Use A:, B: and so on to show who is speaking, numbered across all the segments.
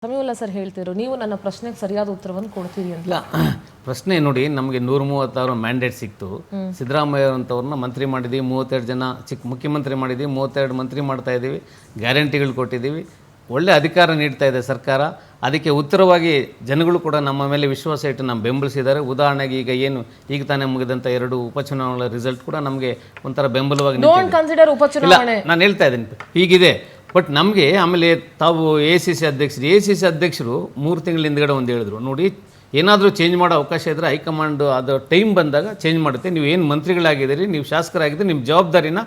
A: Samiulla sir ಹೇಳ್ತಿದ್ರು ನೀವು ನನ್ನ ಪ್ರಶ್ನೆಗೆ ಸರಿಯಾದ ಉತ್ತರವನ್ನು ಕೊಡ್ತೀರಿ ಅಂತ.
B: ಇಲ್ಲ ಪ್ರಶ್ನೆ ನೋಡಿ, ನಮಗೆ 136 ಮ್ಯಾಂಡೇಟ್ ಸಿಕ್ತು. ಸಿದ್ದರಾಮಯ್ಯ ಅಂತವ್ರನ್ನ ಮಂತ್ರಿ ಮಾಡಿದ್ದೀವಿ, 32 ಜನ ಮುಖ್ಯಮಂತ್ರಿ ಮಾಡಿದ್ದೀವಿ, 32 ಮಂತ್ರಿ ಮಾಡ್ತಾ ಇದ್ದೀವಿ, ಗ್ಯಾರಂಟಿಗಳು ಕೊಟ್ಟಿದ್ದೀವಿ, ಒಳ್ಳೆ ಅಧಿಕಾರ ನೀಡ್ತಾ ಇದೆ ಸರ್ಕಾರ. ಅದಕ್ಕೆ ಉತ್ತರವಾಗಿ ಜನಗಳು ಕೂಡ ನಮ್ಮ ಮೇಲೆ ವಿಶ್ವಾಸ ಇಟ್ಟು ನಮ್ಮ ಬೆಂಬಲಿಸಿದ್ದಾರೆ. ಉದಾಹರಣೆಗೆ ಈಗ ತಾನೇ ಮುಗಿದಂಥ 2 ಉಪಚುನಾವಣೆಗಳ ರಿಸಲ್ಟ್ ಕೂಡ ನಮಗೆ ಒಂಥರ ಬೆಂಬಲವಾಗಿ ನಾನು ಹೇಳ್ತಾ ಇದ್ದೀನಿ ಹೀಗಿದೆ. ಬಟ್ ನಮಗೆ ಆಮೇಲೆ ತಾವು ACC ಅಧ್ಯಕ್ಷರು 3 ತಿಂಗಳ ಹಿಂದ್ಗಡೆ ಒಂದು ಹೇಳಿದ್ರು, ನೋಡಿ ಏನಾದರೂ ಚೇಂಜ್ ಮಾಡೋ ಅವಕಾಶ ಇದ್ದರೆ ಹೈಕಮಾಂಡ್ ಅದು ಟೈಮ್ ಬಂದಾಗ ಚೇಂಜ್ ಮಾಡುತ್ತೆ, ನೀವು ಏನು ಮಂತ್ರಿಗಳಾಗಿದ್ದೀರಿ, ನೀವು ಶಾಸಕರಾಗಿದ್ದೀರಿ, ನಿಮ್ಮ ಜವಾಬ್ದಾರಿನ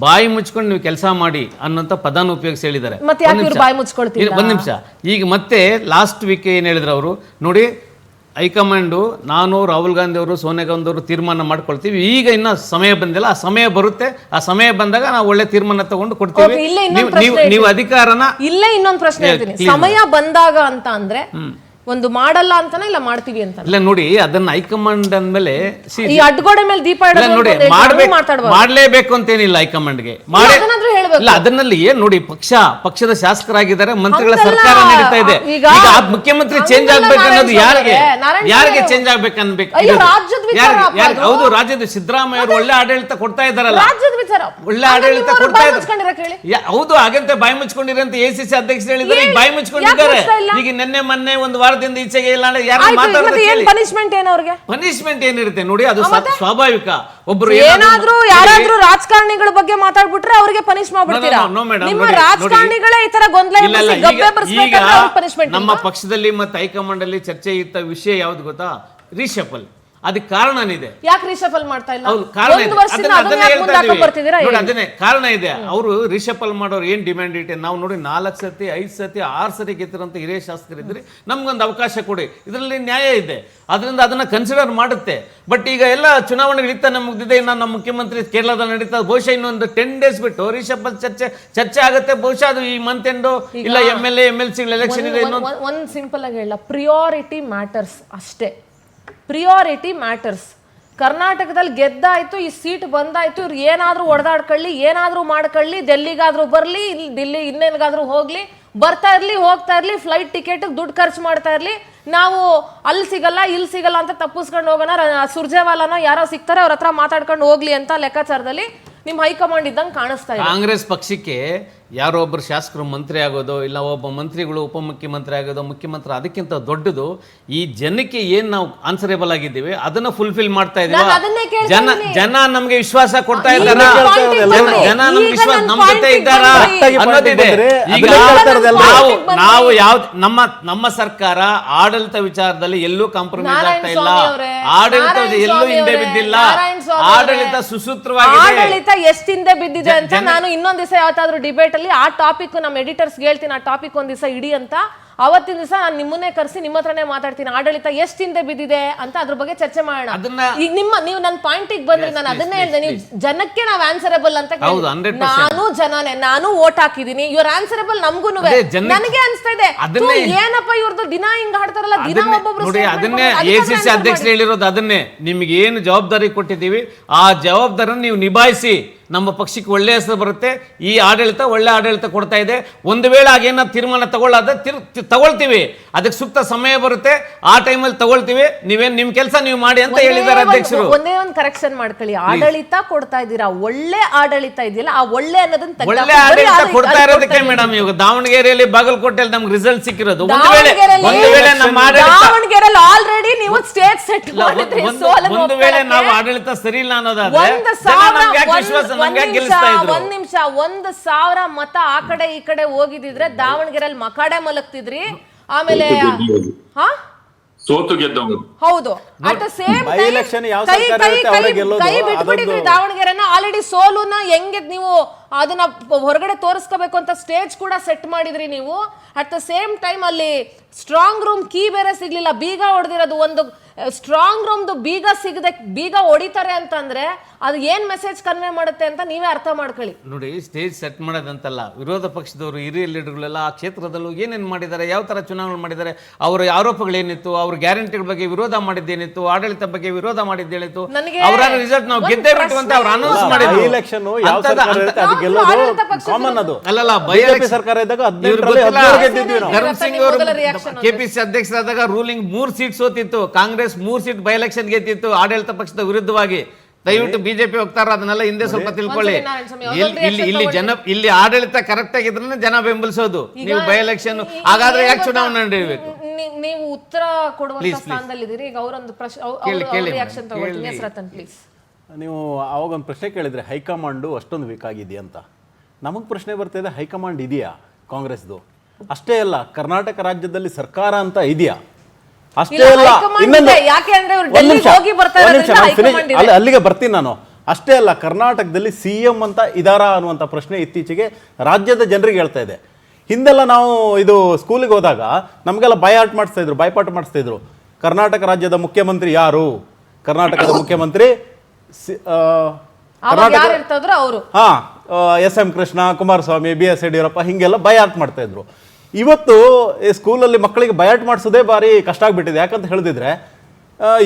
B: ಬಾಯಿ ಮುಚ್ಕೊಂಡು ನೀವು ಕೆಲಸ ಮಾಡಿ ಅನ್ನೋಂಥ ಪದಾನ ಉಪಯೋಗಿಸಿ ಹೇಳಿದ್ದಾರೆ. ಒಂದು ನಿಮಿಷ, ಈಗ ಮತ್ತೆ ಲಾಸ್ಟ್ ವೀಕ್ ಏನು ಹೇಳಿದ್ರು ಅವರು, ನೋಡಿ ಹೈಕಮಾಂಡು ನಾನು ರಾಹುಲ್ ಗಾಂಧಿ ಅವರು ಸೋನಿಯಾ ಗಾಂಧಿ ಅವರು ತೀರ್ಮಾನ ಮಾಡ್ಕೊಳ್ತೀವಿ, ಈಗ ಇನ್ನ ಸಮಯ ಬಂದಿಲ್ಲ, ಆ ಸಮಯ ಬರುತ್ತೆ, ಆ ಸಮಯ ಬಂದಾಗ ನಾವು ಒಳ್ಳೆ ತೀರ್ಮಾನ ತಗೊಂಡು ಕೊಡ್ತೀವಿ, ನೀವು ಅಧಿಕಾರನ.
A: ಇಲ್ಲೇ ಇನ್ನೊಂದು ಪ್ರಶ್ನೆ ಹೇಳ್ತೀನಿ, ಸಮಯ ಬಂದಾಗ ಅಂತ ಅಂದ್ರೆ ಒಂದು ಮಾಡಲ್ಲ ಅಂತಾನೆ ಇಲ್ಲ ಮಾಡ್ತೀವಿ ಅಂತ
B: ಇಲ್ಲ. ನೋಡಿ ಅದನ್ನ ಹೈಕಮಾಂಡ್ ಅಂದ್ಮೇಲೆ
A: ಈ ಅಡ್ಗೋಡೆ ಮೇಲೆ ದೀಪ
B: ನೋಡಿ ಮಾಡ್ಲೇಬೇಕು ಅಂತೇನಿಲ್ಲ ಹೈಕಮಾಂಡ್ಗೆ. ಇಲ್ಲ ಅದನ್ನಲ್ಲಿ ಏನ್ ನೋಡಿ, ಪಕ್ಷದ ಶಾಸಕರಾಗಿದ್ದಾರೆ, ಮಂತ್ರಿಗಳ ಸರ್ಕಾರ ನಡೀತಾ ಇದೆ. ಈಗ ಮುಖ್ಯಮಂತ್ರಿ ಚೇಂಜ್ ಆಗ್ಬೇಕು ಅನ್ನೋದು ಯಾರಿಗೆ ಚೇಂಜ್ ಆಗ್ಬೇಕು ಅನ್ಬೇಕು? ಹೌದು, ರಾಜ್ಯದ ಸಿದ್ದರಾಮಯ್ಯ ಅವರು ಒಳ್ಳೆ ಆಡಳಿತ ಕೊಡ್ತಾ ಇದ್ದಾರಲ್ಲ, ಒಳ್ಳೆ ಆಡಳಿತ ಕೊಡ್ತಾ ಇದ್ದಾರೆ. ಹೌದು, ಹಾಗಂತ ಬಾಯಿ ಮುಚ್ಕೊಂಡಿರಂತ ACC ಅಧ್ಯಕ್ಷರು ಹೇಳಿದ್ದಾರೆ, ಈಗ ಬಾಯಿ ಮುಚ್ಕೊಂಡಿದ್ದಾರೆ. ಈಗ ನಿನ್ನೆ ಮೊನ್ನೆ ಒಂದು ವಾರದಿಂದ ಈಚೆಗೆ ಇಲ್ಲ ಪನಿಷ್ಮೆಂಟ್ ಏನಿರುತ್ತೆ ನೋಡಿ, ಅದು ಸ್ವಾಭಾವಿಕ. ಒಬ್ರು
A: ಯಾರಾದ್ರೂ ರಾಜಕಾರಣಿಗಳ ಬಗ್ಗೆ ಮಾತಾಡ್ಬಿಟ್ರೆ ಅವ್ರಿಗೆ ಪನಿಷ್ ಮಾಡ್ಬಿಡ್ತೀರಾ? ನಿಮ್ಮ ರಾಜಕಾರಣಿಗಳೇ ಈ ತರ ಗೊಂದಲ
B: ನಮ್ಮ ಪಕ್ಷದಲ್ಲಿ ಮತ್ತೆ ಹೈಕಮಾಂಡ್ ಅಲ್ಲಿ ಚರ್ಚೆ ಇತ್ತ ವಿಷಯ ಯಾವ್ದು ಗೊತ್ತಾ? ರೀಶಫಲ್. ಅದಕ್ಕೆ ಕಾರಣನಿದೆ.
A: ಯಾಕೆ ರೀಶಫಲ್ ಮಾಡ್ತಾ ಇಲ್ಲ?
B: ಅದನ್ನೇ ಕಾರಣ ಇದೆ. ಅವರು ರೀಶಫಲ್ ಮಾಡೋರು ಏನ್ ಡಿಮ್ಯಾಂಡ್ ಇಟ್ಟೆ, ನಾವು ನೋಡಿ 4 ಸತಿ 5 ಸತಿ 6 ಸತಿ ಗೆದ್ದಿರಂತ ಹಿರಿಯ ಶಾಸಕರಿದ್ರೆ ನಮ್ಗೊಂದು ಅವಕಾಶ ಕೊಡಿ, ಇದರಲ್ಲಿ ನ್ಯಾಯ ಇದೆ, ಅದರಿಂದ ಅದನ್ನ ಕನ್ಸಿಡರ್ ಮಾಡುತ್ತೆ. ಬಟ್ ಈಗ ಎಲ್ಲ ಚುನಾವಣೆಗಳಿತ್ತ ಮುಗ್ದಿದೆ, ಇನ್ನು ನಮ್ಮ ಮುಖ್ಯಮಂತ್ರಿ ಕೇರಳದಲ್ಲಿ ನಡೀತಾ, ಬಹುಶಃ ಇನ್ನೊಂದು 10 ಡೇಸ್ ಬಿಟ್ಟು ರೀಶಫಲ್ ಚರ್ಚೆ ಆಗುತ್ತೆ. ಬಹುಶಃ ಅದು ಈ ಮಂತ್ ಎಂಡೋ ಇಲ್ಲ MLA MLC ಎಲೆಕ್ಷನ್ ಇದೆ.
A: ಒಂದು ಸಿಂಪಲ್ ಆಗಿ ಹೇಳ, ಪ್ರಿಯಾರಿಟಿ ಮ್ಯಾಟರ್ಸ್ ಅಷ್ಟೇ. Priority matters. ಕರ್ನಾಟಕದಲ್ಲಿ ಗೆದ್ದಾಯ್ತು, ಈ ಸೀಟ್ ಬಂದಾಯ್ತು, ಇವ್ರು ಏನಾದ್ರೂ ಹೊಡೆದಾಡ್ಕೊಳ್ಳಿ, ಏನಾದ್ರೂ ಮಾಡ್ಕೊಳ್ಳಿ, ಡೆಲ್ಲಿಗಾದ್ರೂ ಬರ್ಲಿ, ದಿಲ್ಲಿ ಇನ್ನೇನ್ಗಾದ್ರೂ ಹೋಗ್ಲಿ, ಬರ್ತಾ ಇರ್ಲಿ, ಹೋಗ್ತಾ ಇರ್ಲಿ, ಫ್ಲೈಟ್ ಟಿಕೆಟ್ ದುಡ್ಡು ಖರ್ಚು ಮಾಡ್ತಾ ಇರ್ಲಿ, ನಾವು ಅಲ್ಲಿ ಸಿಗಲ್ಲ ಇಲ್ಲಿ ಸಿಗಲ್ಲ ಅಂತ ತಪ್ಪಿಸ್ಕೊಂಡು ಹೋಗೋಣ, ಸುರ್ಜೇವಾಲಾನೋ ಯಾರೋ ಸಿಗ್ತಾರೆ ಅವ್ರ ಹತ್ರ ಮಾತಾಡ್ಕೊಂಡು ಹೋಗ್ಲಿ ಅಂತ ಲೆಕ್ಕಾಚಾರದಲ್ಲಿ ನಿಮ್ ಹೈಕಮಾಂಡ್ ಇದ್ದಂಗೆ ಕಾಣಿಸ್ತಾ ಇದೆ.
B: ಕಾಂಗ್ರೆಸ್ ಪಕ್ಷಕ್ಕೆ ಯಾರೋ ಒಬ್ಬರು ಶಾಸಕರು ಮಂತ್ರಿ ಆಗೋದು, ಇಲ್ಲ ಒಬ್ಬ ಮಂತ್ರಿಗಳು ಉಪಮುಖ್ಯಮಂತ್ರಿ ಆಗೋದು, ಮುಖ್ಯಮಂತ್ರಿ, ಅದಕ್ಕಿಂತ ದೊಡ್ಡದು ಈ ಜನಕ್ಕೆ ಏನ್ ನಾವು ಆನ್ಸರೇಬಲ್ ಆಗಿದ್ದೀವಿ ಅದನ್ನ ಫುಲ್ಫಿಲ್ ಮಾಡ್ತಾ ಇದೀವಿ. ಜನ ನಮ್ಗೆ ವಿಶ್ವಾಸ ಕೊಡ್ತಾ ಇದ್ದಾರ, ಜನ ನಮ್ಗೆ ವಿಶ್ವಾಸ ನಮ್ಮ ಜೊತೆ ಇದ್ದಾರ ಅನ್ನೋದಿದೆ. ಈಗ ನಾವು ಯಾವ್ದು ನಮ್ಮ ಸರ್ಕಾರ ಆಡಳಿತ ವಿಚಾರದಲ್ಲಿ ಎಲ್ಲೂ ಕಾಂಪ್ರಮೈಸ್ ಆಗ್ತಾ ಇಲ್ಲ, ಆಡಳಿತ ಎಲ್ಲೂ ಹಿಂದೆ ಬಿದ್ದಿಲ್ಲ, ಆಡಳಿತ ಸುಸೂತ್ರವಾಗಿದೆ.
A: ಎಷ್ಟು ಹಿಂದೆ ಬಿದ್ದಿದೆ ಅಂತ ನಾನು ಇನ್ನೊಂದ್ ದಿವಸ ಯಾವತ್ತಾದ್ರೂ ಡಿಬೇಟ್ ಅಲ್ಲಿ ಆ ಟಾಪಿಕ್ ನಮ್ಮ ಎಡಿಟರ್ಸ್ ಹೇಳ್ತೀನಿ, ಆ ಟಾಪಿಕ್ ಒಂದ್ ದಿವಸ ಇಡಿ ಅಂತ. ಅವತ್ತಿನ ದಿವಸ ನಾನು ನಿಮ್ಮನ್ನೇ ಕರೆಸಿ ನಿಮ್ಮ ಹತ್ರನೇ ಮಾತಾಡ್ತೀನಿ, ಆಡಳಿತ ಎಷ್ಟು ಹಿಂದೆ ಬಿದ್ದಿದೆ ಅಂತ ಅದ್ರ ಬಗ್ಗೆ ಚರ್ಚೆ ಮಾಡೋಣ. ನೀವು ನನ್ನ ಪಾಯಿಂಟಿಗೆ ಬಂದ್ರೆ ನಾನು ಅದನ್ನೇ ಹೇಳಿದೆ, ನೀವು ಜನಕ್ಕೆ ನಾವು ಆನ್ಸರಬಲ್ ಅಂತ. ನಾನು ಜನನೇ, ನಾನು ವೋಟ್ ಹಾಕಿದೀನಿ, ಇವ್ರ ಆನ್ಸರಬಲ್ ನಮಗೂ. ನನಗೆ ಅನ್ಸ್ತಾ ಇದೆ ಏನಪ್ಪ ಇವ್ರದ್ದು ದಿನ ಹಿಂಗ್ ಹಾಡ್ತಾರಲ್ಲ, ದಿನ ಒಬ್ಬೊಬ್ರು.
B: ಅದನ್ನೇ ACC ಅಧ್ಯಕ್ಷರು ಹೇಳಿರೋದು, ಅದನ್ನೇ ನಿಮ್ಗೆ ಏನು ಜವಾಬ್ದಾರಿ ಕೊಟ್ಟಿದ್ದೀವಿ ಆ ಜವಾಬ್ದಾರಿ ನೀವು ನಿಭಾಯಿಸಿ, ನಮ್ಮ ಪಕ್ಷಕ್ಕೆ ಒಳ್ಳೆ ಹೆಸರು ಬರುತ್ತೆ. ಈ ಆಡಳಿತ ಒಳ್ಳೆ ಆಡಳಿತ ಕೊಡ್ತಾ ಇದೆ. ಒಂದು ವೇಳೆ ಆಗೇನ ತೀರ್ಮಾನ ತಗೊಳ್ತೀವಿ, ಅದಕ್ಕೆ ಸೂಕ್ತ ಸಮಯ ಬರುತ್ತೆ, ಆ ಟೈಮಲ್ಲಿ ತಗೊಳ್ತೀವಿ, ನೀವೇನ್ ನಿಮ್ ಕೆಲಸ ನೀವು ಮಾಡಿ ಅಂತ ಹೇಳಿದ್ದಾರೆ ಅಧ್ಯಕ್ಷರು.
A: ಒಂದೇ ಒಂದು ಕರೆಕ್ಷನ್ ಮಾಡ್ಕೊಳ್ಳಿ, ಆಡಳಿತ ಕೊಡ್ತಾ ಇದ್ದೀರಾ, ಒಳ್ಳೆ ಆಡಳಿತ ಇದೆಯಲ್ಲ, ಆ ಒಳ್ಳೆ ಅನ್ನೋದನ್ನ
B: ಒಳ್ಳೆ ಆಡಳಿತ ಕೊಡ್ತಾ ಇರೋದಕ್ಕೆ ಮೇಡಮ್ ಇವಾಗ ದಾವಣಗೆರೆಯಲ್ಲಿ ಬಾಗಲಕೋಟೆಯಲ್ಲಿ ನಮ್ಗೆ ರಿಸಲ್ಟ್ ಸಿಕ್ಕಿರೋದು. ಒಂದು ವೇಳೆ ನಮ್ಮ
A: ದಾವಣಗೆರೆಯಲ್ಲಿ ಆಲ್ರೆಡಿ ನೀವು ಸ್ಟೇಟ್ ಸೆಟ್ ಮಾಡಿದ್ರಿ,
B: ಒಂದು ವೇಳೆ ನಾವು ಆಡಳಿತ ಸರಿ ಇಲ್ಲ ಅನ್ನೋದಾದ್ರೆ ವಿಶ್ವಾಸ.
A: ಒಂದ್ ನಿಮಿಷ, 1,000 ಮತ ಆ ಕಡೆ ಈ ಕಡೆ ಹೋಗಿದ್ರೆ ದಾವಣಗೆರೆಯಲ್ಲಿ ಮಕಾಡೆ ಮಲಗ್ತಿದ್ರಿ. ಆಮೇಲೆ
C: ಸೋತು ಗೆದ್ದವರು.
A: ಹೌದು, ಅಟ್ ದ ಸೇಮ್ ಕೈ ಬಿಟ್ಬಿಟ್ಟಿದ್ರಿ ದಾವಣಗೆರೆನ. ಆಲ್ರೆಡಿ ಸೋಲುನ ಹೆಂಗೆ ನೀವು ಅದನ್ನ ಹೊರಗಡೆ ತೋರಿಸ್ಕೋಬೇಕು ಅಂತ ಸ್ಟೇಜ್ ಕೂಡ ಸೆಟ್ ಮಾಡಿದ್ರಿ ನೀವು. ಅಟ್ ದ ಸೇಮ್ ಟೈಮ್ ಅಲ್ಲಿ ಸ್ಟ್ರಾಂಗ್ ರೂಮ್ ಕೀ ಬೇರೆ ಸಿಗ್ಲಿಲ್ಲ, ಬೀಗ ಹೊಡೆದಿರೋದು ಒಂದು ಸ್ಟ್ರಾಂಗ್ ರೂಮ್ದು ಬೀಗ ಸಿಗದೆ ಬೀಗ ಹೊಡಿತಾರೆ ಅಂತಂದ್ರೆ ಅದು ಏನ್ ಮೆಸೇಜ್ ಕನ್ವೆ ಮಾಡುತ್ತೆ ಅಂತ ನೀವೇ ಅರ್ಥ ಮಾಡ್ಕೊಳ್ಳಿ.
B: ನೋಡಿ, ಸ್ಟೇಜ್ ಸೆಟ್ ಮಾಡೋದಂತಲ್ಲ, ವಿರೋಧ ಪಕ್ಷದವರು ಹಿರಿಯ ಲೀಡರ್ಗಳೆಲ್ಲ ಆ ಕ್ಷೇತ್ರದಲ್ಲೂ ಏನೇನು ಮಾಡಿದ್ದಾರೆ, ಯಾವ ಥರ ಚುನಾವಣೆ ಮಾಡಿದ್ದಾರೆ, ಅವರ ಆರೋಪಗಳೇನಿತ್ತು, ಅವ್ರ ಗ್ಯಾರಂಟಿಗಳ ಬಗ್ಗೆ ವಿರೋಧ ಮಾಡಿದ್ದೇನಿತ್ತು, ಆಡಳಿತ ಬಗ್ಗೆ ವಿರೋಧ ಮಾಡಿದ್ದೇನಿತ್ತು, ಅವರ ರಿಸಲ್ಟ್ ನಾವು ಗೆದ್ದೇ ಬಿಟ್ಟು ಅಂತ ಅವ್ರು ಅನೌನ್ಸ್ ಮಾಡಿದ್ರು.
C: ಎಲೆಕ್ಷನ್ ಯಾವ ಸರ್ಕಾರ ಇರುತ್ತೆ ಅದು ಗೆಲ್ಲೋದು ಕಾಮನ್. ಅದು
B: ಅಲ್ಲಲ್ಲ,
C: ಬಿಜೆಪಿ ಸರ್ಕಾರ ಇದ್ದಾಗ 18 ಗೆದ್ದಿದ್ವಿ ನಾವು.
B: ಧರ್ಮಸಿಂಗ್ ಅವರು KPC ಅಧ್ಯಕ್ಷರಾದಾಗ ruling 3 seat ಸೋತಿತ್ತು, Congress 3 seat by election ಗೆದ್ದಿತ್ತು ಆಡಳಿತ ಪಕ್ಷದ ವಿರುದ್ಧವಾಗಿ. ದಯವಿಟ್ಟು ಬಿಜೆಪಿ ಹೋಗ್ತಾರ ಅದನ್ನೆಲ್ಲ ಹಿಂದೆ ಸ್ವಲ್ಪ ತಿಳ್ಕೊಳ್ಳಿ. ಇಲ್ಲಿ ಆಡಳಿತ ಕರೆಕ್ಟ್ ಆಗಿದ್ರೆ ಜನ ಬೆಂಬಲಿಸೋದು, ನೀವು ಬೈ ಎಲೆಕ್ಷನ್ ಹಾಗಾದ್ರೆ ಯಾಕೆ ಚುನಾವಣೆ ನಡೆಯಬೇಕು?
A: ನೀವು ಉತ್ತರ ಕೊಡುವಂತ ಸ್ಥಾನದಲ್ಲಿದ್ದೀರಿ. ಈಗ ಅವರೊಂದು ರಿಯಾಕ್ಷನ್ ತಗೊಳ್ತೀನಿ. ರತನ್ ಪ್ಲೀಸ್.
C: ನೀವು ಅವಾಗ ಒಂದು ಪ್ರಶ್ನೆ ಕೇಳಿದ್ರೆ ಹೈಕಮಾಂಡು ಅಷ್ಟೊಂದು ವೀಕ್ ಆಗಿದೆಯಾ ಅಂತ. ನಮಗೆ ಪ್ರಶ್ನೆ ಬರ್ತಿದೆ, ಹೈಕಮಾಂಡ್ ಇದೆಯಾ ಕಾಂಗ್ರೆಸ್ದು? ಅಷ್ಟೇ ಅಲ್ಲ, ಕರ್ನಾಟಕ ರಾಜ್ಯದಲ್ಲಿ ಸರ್ಕಾರ ಅಂತ ಇದೆಯಾ? ಅಷ್ಟೇ ಅಲ್ಲ, ಅಲ್ಲಿಗೆ ಬರ್ತೀನಿ ನಾನು. ಅಷ್ಟೇ ಅಲ್ಲ, ಕರ್ನಾಟಕದಲ್ಲಿ CM ಅಂತ ಇದಾರಾ ಅನ್ನುವಂಥ ಪ್ರಶ್ನೆ ಇತ್ತೀಚೆಗೆ ರಾಜ್ಯದ ಜನರಿಗೆ ಹೇಳ್ತಾ ಇದೆ. ಹಿಂದೆಲ್ಲ ನಾವು ಇದು ಸ್ಕೂಲಿಗೆ ಹೋದಾಗ ನಮಗೆಲ್ಲ ಬಾಯ್ಪಾಠ ಮಾಡಿಸ್ತಾ ಇದ್ರು. ಕರ್ನಾಟಕ ರಾಜ್ಯದ ಮುಖ್ಯಮಂತ್ರಿ ಯಾರು? ಕರ್ನಾಟಕದ ಮುಖ್ಯಮಂತ್ರಿ SM ಕೃಷ್ಣ, ಕುಮಾರಸ್ವಾಮಿ, BS ಯಡಿಯೂರಪ್ಪ, ಹಿಂಗೆಲ್ಲ ಬಯಾಟ್ ಮಾಡ್ತಾ ಇದ್ರು. ಇವತ್ತು ಸ್ಕೂಲಲ್ಲಿ ಮಕ್ಕಳಿಗೆ ಬಯಾಟ್ ಮಾಡಿಸೋದೇ ಭಾರಿ ಕಷ್ಟ ಆಗ್ಬಿಟ್ಟಿದೆ. ಯಾಕಂತ ಹೇಳಿದ್ರೆ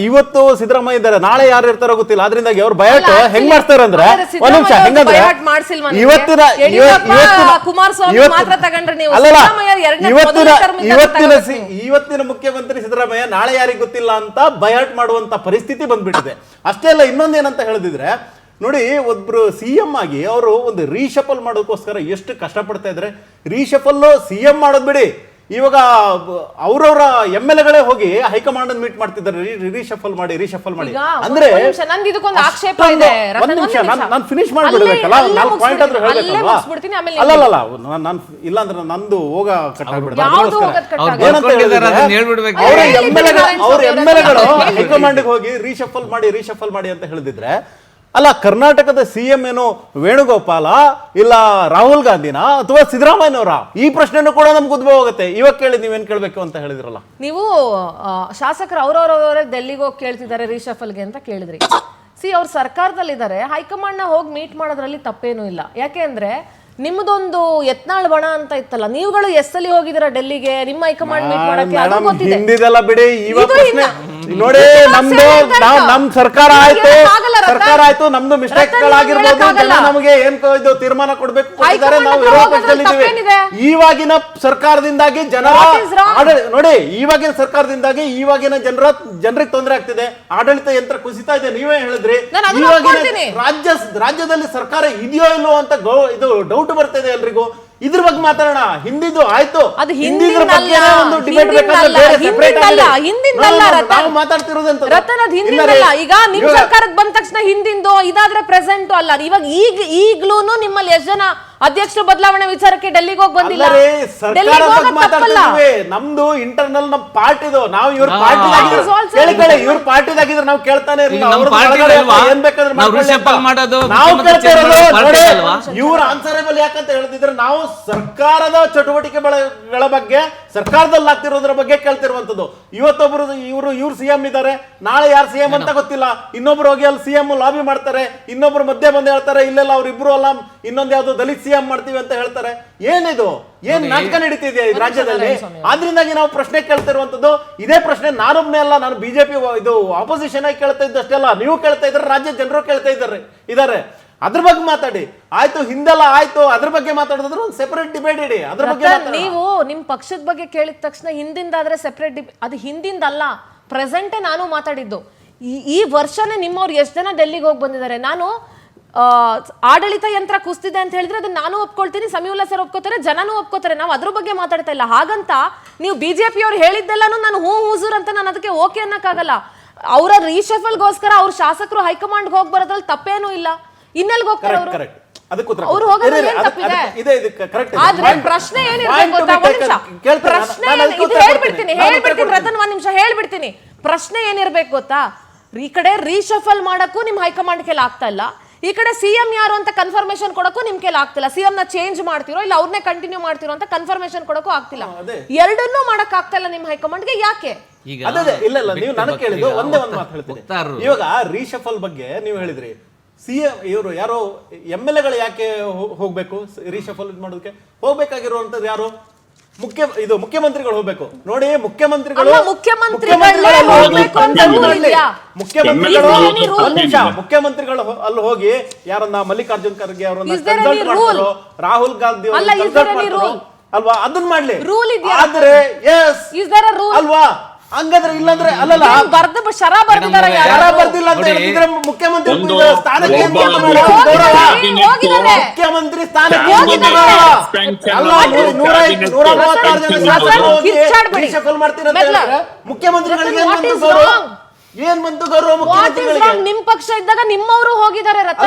C: ಇವತ್ತು ಸಿದ್ದರಾಮಯ್ಯ ಇದ್ದಾರೆ, ನಾಳೆ ಯಾರು ಇರ್ತಾರೋ ಗೊತ್ತಿಲ್ಲ. ಅದರಿಂದಾಗಿ ಅವ್ರು ಬಯಾಟ್ ಹೆಂಗ್ ಮಾಡ್ತಾರೆ ಅಂದ್ರೆ, ಒಂದ್ ನಿಮಿಷ, ಹೆಂಗಂದ್ರೆ ಇವತ್ತಿನ ಮುಖ್ಯಮಂತ್ರಿ ಸಿದ್ದರಾಮಯ್ಯ ನಾಳೆ ಯಾರಿಗೆ ಗೊತ್ತಿಲ್ಲ ಅಂತ ಬಯಾಟ್ ಮಾಡುವಂತ ಪರಿಸ್ಥಿತಿ ಬಂದ್ಬಿಟ್ಟಿದೆ. ಅಷ್ಟೇ ಅಲ್ಲ, ಇನ್ನೊಂದೇನಂತ ಹೇಳಿದ್ರೆ ನೋಡಿ, ಒಬ್ರು CM ಆಗಿ ಅವರು ಒಂದು ರೀಶಫಲ್ ಮಾಡೋದಕ್ಕೋಸ್ಕರ ಎಷ್ಟು ಕಷ್ಟಪಡ್ತಾ ಇದ್ರೆ. ರೀಶಫಲ್ CM ಮಾಡೋದ್ ಬಿಡಿ, ಇವಾಗ ಅವ್ರವ್ರ MLAಗಳೇ ಹೋಗಿ ಹೈಕಮಾಂಡ್ ಮೀಟ್ ಮಾಡ್ತಿದ್ದಾರೆ, ರೀಶಫಲ್ ಮಾಡಿ ಅಂದ್ರೆ. ಒಂದ್ ನಿಮಿಷ, ನಾನು ಫಿನಿಶ್ ಮಾಡ್ಬಿಡ್ಬೇಕಲ್ಲ, 4 ಪಾಯಿಂಟ್ ಆದ್ರೂ ಹೇಳ್ಬೇಕಲ್ವಾ? ಅಲ್ಲಲ್ಲ, ನಾನು ಇಲ್ಲ ಅಂದ್ರೆ ನಂದು ಹೋಗ ಕಟ್ ಆಗ್ಬಿಡುತ್ತೆ. ಏನಂತ ಹೇಳಿದ್ರೆ ಅವ್ರ MLAಗಳು ಹೈಕಮಾಂಡ್ಗೆ ಹೋಗಿ ರೀಶಫಲ್ ಮಾಡಿ ಅಂತ ಹೇಳಿದ್ರೆ, ಅಲ್ಲ ಕರ್ನಾಟಕದ CM ಏನು ವೇಣುಗೋಪಾಲ, ಇಲ್ಲ ರಾಹುಲ್ ಗಾಂಧಿನ, ಅಥವಾ ಸಿದ್ದರಾಮಯ್ಯನವರ? ಈ ಪ್ರಶ್ನೆನೂ ಕೂಡ ನಮ್ಗೆ ಉದ್ಭವ ಆಗುತ್ತೆ. ಇವಾಗ ಕೇಳಿ ನೀವೇನ್ ಕೇಳ್ಬೇಕು ಅಂತ ಹೇಳಿದ್ರಲ್ಲ
A: ನೀವು. ಶಾಸಕರು ಅವ್ರವ್ರವರೇ ಡೆಲ್ಲಿಗೆ ಹೋಗಿ ಕೇಳ್ತಿದ್ದಾರೆ ರೀಶಫಲ್ಗೆ ಅಂತ ಕೇಳಿದ್ರಿ. ಅವ್ರು ಸರ್ಕಾರದಲ್ಲಿದ್ದಾರೆ, ಹೈಕಮಾಂಡ್ ನ ಹೋಗಿ ಮೀಟ್ ಮಾಡೋದ್ರಲ್ಲಿ ತಪ್ಪೇನೂ ಇಲ್ಲ. ಯಾಕೆ ಅಂದ್ರೆ ನಿಮ್ದೊಂದು ಯತ್ನಾಳ್ ಬಣ ಅಂತ ಇತ್ತಲ್ಲ, ನೀವುಗಳು ಎಲ್ಲಿ ಹೋಗಿದ್ದೀರಾ ಡೆಲ್ಲಿಗೆ? ನಿಮ್ಮ ಹೈಕಮಾಂಡ್ ಮೀಟ್ ಮಾಡಕ್ಕೆ ಅದು ಗೊತ್ತಿದೆ.
C: ಹಿಂದಿದೆಲ್ಲ ಬಿಡಿ, ಇವಾಗ ಪ್ರಶ್ನೆ ನೋಡಿ. ನಮ್ದು ನಮ್ ಸರ್ಕಾರ ಆಯ್ತು, ನಮ್ದು ಮಿಸ್ಟೇಕ್ಗಳಾಗಿರ್ಬೋದು, ಜನ ನಮಗೆ ಏನ್ ಇದು ತೀರ್ಮಾನ ಕೊಡ್ಬೇಕು ಕೊಟ್ಟಿದ್ದಾರೆ, ನಾವು ವಿರೋಧ ಪಕ್ಷದಲ್ಲಿದ್ದೀವಿ. ಇವಾಗಿನ ಸರ್ಕಾರದಿಂದಾಗಿ ಇವಾಗಿನ ಜನರಿಗೆ ತೊಂದರೆ ಆಗ್ತಿದೆ, ಆಡಳಿತ ಯಂತ್ರ ಕುಸಿತಾ ಇದೆ. ನೀವೇ ಹೇಳಿದ್ರಿ, ಇವಾಗಿನ ರಾಜ್ಯದಲ್ಲಿ ಸರ್ಕಾರ ಇದೆಯೋ ಇಲ್ಲೋ ಅಂತ ಇದು ಡೌಟ್ ಬರ್ತಿದೆ ಎಲ್ರಿಗೂ. ಇದ್ರ ಬಗ್ಗೆ ಮಾತಾಡೋಣ. ಹಿಂದಿದ್ದು ಆಯ್ತು,
A: ಈಗ ನಿಮ್ ಸರ್ಕಾರಕ್ಕೆ ಬಂದ ತಕ್ಷಣ ಹಿಂದಿಂದು ಇದಾದ್ರೆ ಪ್ರೆಸೆಂಟ್ ಅಲ್ಲ. ಇವಾಗ ಈಗ್ಲೂನು ನಿಮ್ಮಲ್ಲಿ ಎಷ್ಟು ಜನ ಅಧ್ಯಕ್ಷರ ಬದಲಾವಣೆ ವಿಚಾರಕ್ಕೆ ಡೆಲ್ಲಿಗೆ ಹೋಗಿ ಬಂದಿಲ್ಲ?
C: ನಮ್ದು ಇಂಟರ್ನಲ್ ನಮ್ ಪಾರ್ಟಿದು, ನಾವು ಇವ್ರ ಪಾರ್ಟಿದಾಗಿದ್ರೆ ನಾವು ಕೇಳ್ತಾನೆ ಇರಲಿಲ್ಲ. ಇವ್ರ ಆನ್ಸರೇಬಲ್ ಯಾಕಂತ ಹೇಳ್ತಿದ್ರೆ, ನಾವು ಸರ್ಕಾರದ ಚಟುವಟಿಕೆಗಳ ಬಗ್ಗೆ, ಸರ್ಕಾರದಲ್ಲಿ ಆಗ್ತಿರೋದ್ರ ಬಗ್ಗೆ ಕೇಳ್ತಿರುವಂತದ್ದು. ಇವತ್ತೊಬ್ರು ಇವ್ರು CM ಇದ್ದಾರೆ, ನಾಳೆ ಯಾರು CM ಅಂತ ಗೊತ್ತಿಲ್ಲ. ಇನ್ನೊಬ್ರು ಹೋಗಿ ಅಲ್ಲಿ CM ಲಾಬಿ ಮಾಡ್ತಾರೆ, ಇನ್ನೊಬ್ರು ಮಧ್ಯೆ ಬಂದು ಹೇಳ್ತಾರೆ ಇಲ್ಲೆಲ್ಲ ಅವ್ರಿಬ್ರು ಅಲ್ಲ, ಇನ್ನೊಂದ್ ಯಾವ್ದು ದಲಿತ CM ಮಾಡ್ತೀವಿ ಅಂತ ಹೇಳ್ತಾರೆ. ಏನಿದು, ಏನ್ ನಾಟಕ ನಡೀತಿದೆ ಈ ರಾಜ್ಯದಲ್ಲಿ? ಆದ್ರಿಂದಾಗಿ ನಾವು ಪ್ರಶ್ನೆ ಕೇಳ್ತಿರುವಂತದ್ದು. ಇದೇ ಪ್ರಶ್ನೆ ನಾನೊಬ್ನೇ ಅಲ್ಲ, ನಾನು ಬಿಜೆಪಿ ಇದು ಆಪೋಸಿಷನ್ ಆಗಿ ಕೇಳ್ತಾ ಇದ್ದಷ್ಟೇ ಅಲ್ಲ, ನೀವು ಕೇಳ್ತಾ ಇದ್ರೆ, ರಾಜ್ಯ ಜನರು ಕೇಳ್ತಾ ಇದ್ದಾರೆ. ಅದ್ರ ಬಗ್ಗೆ ಮಾತಾಡಿ. ಆಯ್ತು, ಹಿಂದೆಲ್ಲ ಆಯ್ತು, ಅದ್ರ ಬಗ್ಗೆ ಮಾತಾಡಿದ್ರೆ ಒಂದು ಸೆಪರೇಟ್ ಡಿಬೇಟ್ ಇಡಿ. ಅದ್ರ ಬಗ್ಗೆ
A: ನೀವು ನಿಮ್ ಪಕ್ಷದ ಬಗ್ಗೆ ಕೇಳಿದ ತಕ್ಷಣ ಹಿಂದಿಂದಾದ್ರೆ ಸೆಪರೇಟ್ ಅದು ಹಿಂದಿಂದಲ್ಲ, ಪ್ರೆಸೆಂಟೇ ನಾನು ಮಾತಾಡಿದ್ದು. ಈ ವರ್ಷನೇ ನಿಮ್ಮವ್ರು ಎಷ್ಟು ಜನ ಡೆಲ್ಲಿಗೆ ಹೋಗಿ ಬಂದಿದ್ದಾರೆ. ನಾನು ಆಡಳಿತ ಯಂತ್ರ ಕುಸ್ತಿದೆ ಅಂತ ಹೇಳಿದ್ರೆ ಅದನ್ನ ನಾನು ಒಪ್ಕೊಳ್ತೀನಿ, ಸಮೀವುಲ್ಲಾ ಸರ್ ಒಪ್ಕೋತಾರೆ, ಜನನೂ ಒಪ್ಕೋತಾರೆ. ನಾವು ಅದ್ರ ಬಗ್ಗೆ ಮಾತಾಡ್ತಾ ಇಲ್ಲ. ಹಾಗಂತ ನೀವು ಬಿಜೆಪಿ ಅವ್ರು ಹೇಳಿದ್ದೆಲ್ಲಾನು ನಾನು ಹೂಸೂರ್ ಅಂತ ನಾನು ಅದಕ್ಕೆ ಓಕೆ ಅನ್ನಕ್ಕಾಗಲ್ಲ. ಅವರ ರೀಶಫಲ್ಗೋಸ್ಕರ ಅವ್ರ ಶಾಸಕರು ಹೈಕಮಾಂಡ್ ಹೋಗಿ ಬರೋದ್ರಲ್ಲಿ ತಪ್ಪೇನೂ ಇಲ್ಲ. ಇನ್ನೆಲ್ಗೆ ಹೋಗ್ತಾರೆ ಅವರು? ಅವ್ರು ಹೋಗೋದ್ರಲ್ಲಿ ಏನ್ ತಪ್ಪಿದೆ? ಆದ್ರೆ ಪ್ರಶ್ನೆ ಏನಿರ್ಬೇಕು ಗೊತ್ತಾ? ಪ್ರಶ್ನೆ ಹೇಳ್ಬಿಡ್ತೀನಿ ರತನ್, ಒಂದ್ ನಿಮಿಷ ಹೇಳ್ಬಿಡ್ತೀನಿ. ಪ್ರಶ್ನೆ ಏನಿರ್ಬೇಕು ಗೊತ್ತಾ? ಈ ಕಡೆ ರೀಶಫಲ್ ಮಾಡಕ್ಕೂ ನಿಮ್ ಹೈಕಮಾಂಡ್ ಕೆಲ ಆಗ್ತಾ ಇಲ್ಲ, ಈ ಕಡೆ ಸಿಎಂ ಯಾರು ಅಂತ ಕನ್ಫರ್ಮೇಶನ್ ಕೊಡಕ್ಕೂ ನಿಮ್ ಕೈಲಿ ಆಗ್ತಿಲ್ಲ. ಸಿಎಂ ನ ಚೇಂಜ್ ಮಾಡ್ತಿರೋ ಇಲ್ಲ ಅವ್ರನ್ನೇ ಕಂಟಿನ್ಯೂ ಮಾಡ್ತಿರೋ ಅಂತ ಕನ್ಫರ್ಮೇಶನ್ ಕೊಡಕ್ಕೂ ಆಗ್ತಿಲ್ಲ. ಎರಡನ್ನೂ ಮಾಡಕ್ ಆಗ್ತಾ ಇಲ್ಲ ನಿಮ್ ಹೈಕಮಾಂಡ್ಗೆ. ಯಾಕೆ?
B: ಈಗ
C: ಅದೇ ಇಲ್ಲ ನೀವು ನನಗೆ ಕೇಳಿದ್ದು ಒಂದೇ ಒಂದು ಮಾತು ಹೇಳ್ತೀನಿ. ಇವಾಗ ರೀಶಫಲ್ ಬಗ್ಗೆ ನೀವು ಹೇಳಿದ್ರಿ, ಸಿಎಂ ಇವರು ಯಾರೋ MLA ಯಾಕೆ ಹೋಗ್ಬೇಕು ರೀಶಫಲ್ ಮಾಡೋದಕ್ಕೆ? ಹೋಗ್ಬೇಕಾಗಿರುವಂತದ್ದು ಯಾರು? ಮುಖ್ಯಮಂತ್ರಿಗಳು ಹೋಗ್ಬೇಕು. ನೋಡಿ, ಮುಖ್ಯಮಂತ್ರಿಗಳು ಅಲ್ಲಿ ಹೋಗಿ ಯಾರನ್ನ ಮಲ್ಲಿಕಾರ್ಜುನ್ ಖರ್ಗೆ ಅವರನ್ನ ಕನ್ಸಲ್ಟ್ ಮಾಡ್ತಾರೋ, ರಾಹುಲ್ ಗಾಂಧಿ ಅಲ್ವಾ, ಅದನ್ನ ಮಾಡ್ಲಿ. ಆದ್ರೆ ಅಲ್ವಾ, ಹಂಗಾದ್ರೆ ಇಲ್ಲಾಂದ್ರೆ ಅಲ್ಲಲ್ಲ
A: ಶರ ಬರ್ದಿಲ್ಲ
C: ಅಂತ ಹೇಳಿದ್ರೆ ಮುಖ್ಯಮಂತ್ರಿ ಸ್ಥಾನಕ್ಕೆ ಮುಖ್ಯಮಂತ್ರಿ ಸ್ಥಾನಕ್ಕೆ ಮಾಡ್ತೀನಿ ಅಂತ ಹೇಳಿದ್ರೆ ಮುಖ್ಯಮಂತ್ರಿಗಳಿಗೆ ಏನ್ ಬಂತು ಗೌರವ? ಮುಖ್ಯಮಂತ್ರಿಗಳಿಗೆ
A: ನಿಮ್ ಪಕ್ಷ ಇದ್ದಾಗ ನಿಮ್ಮವರು ಹೋಗಿದ್ದಾರೆ.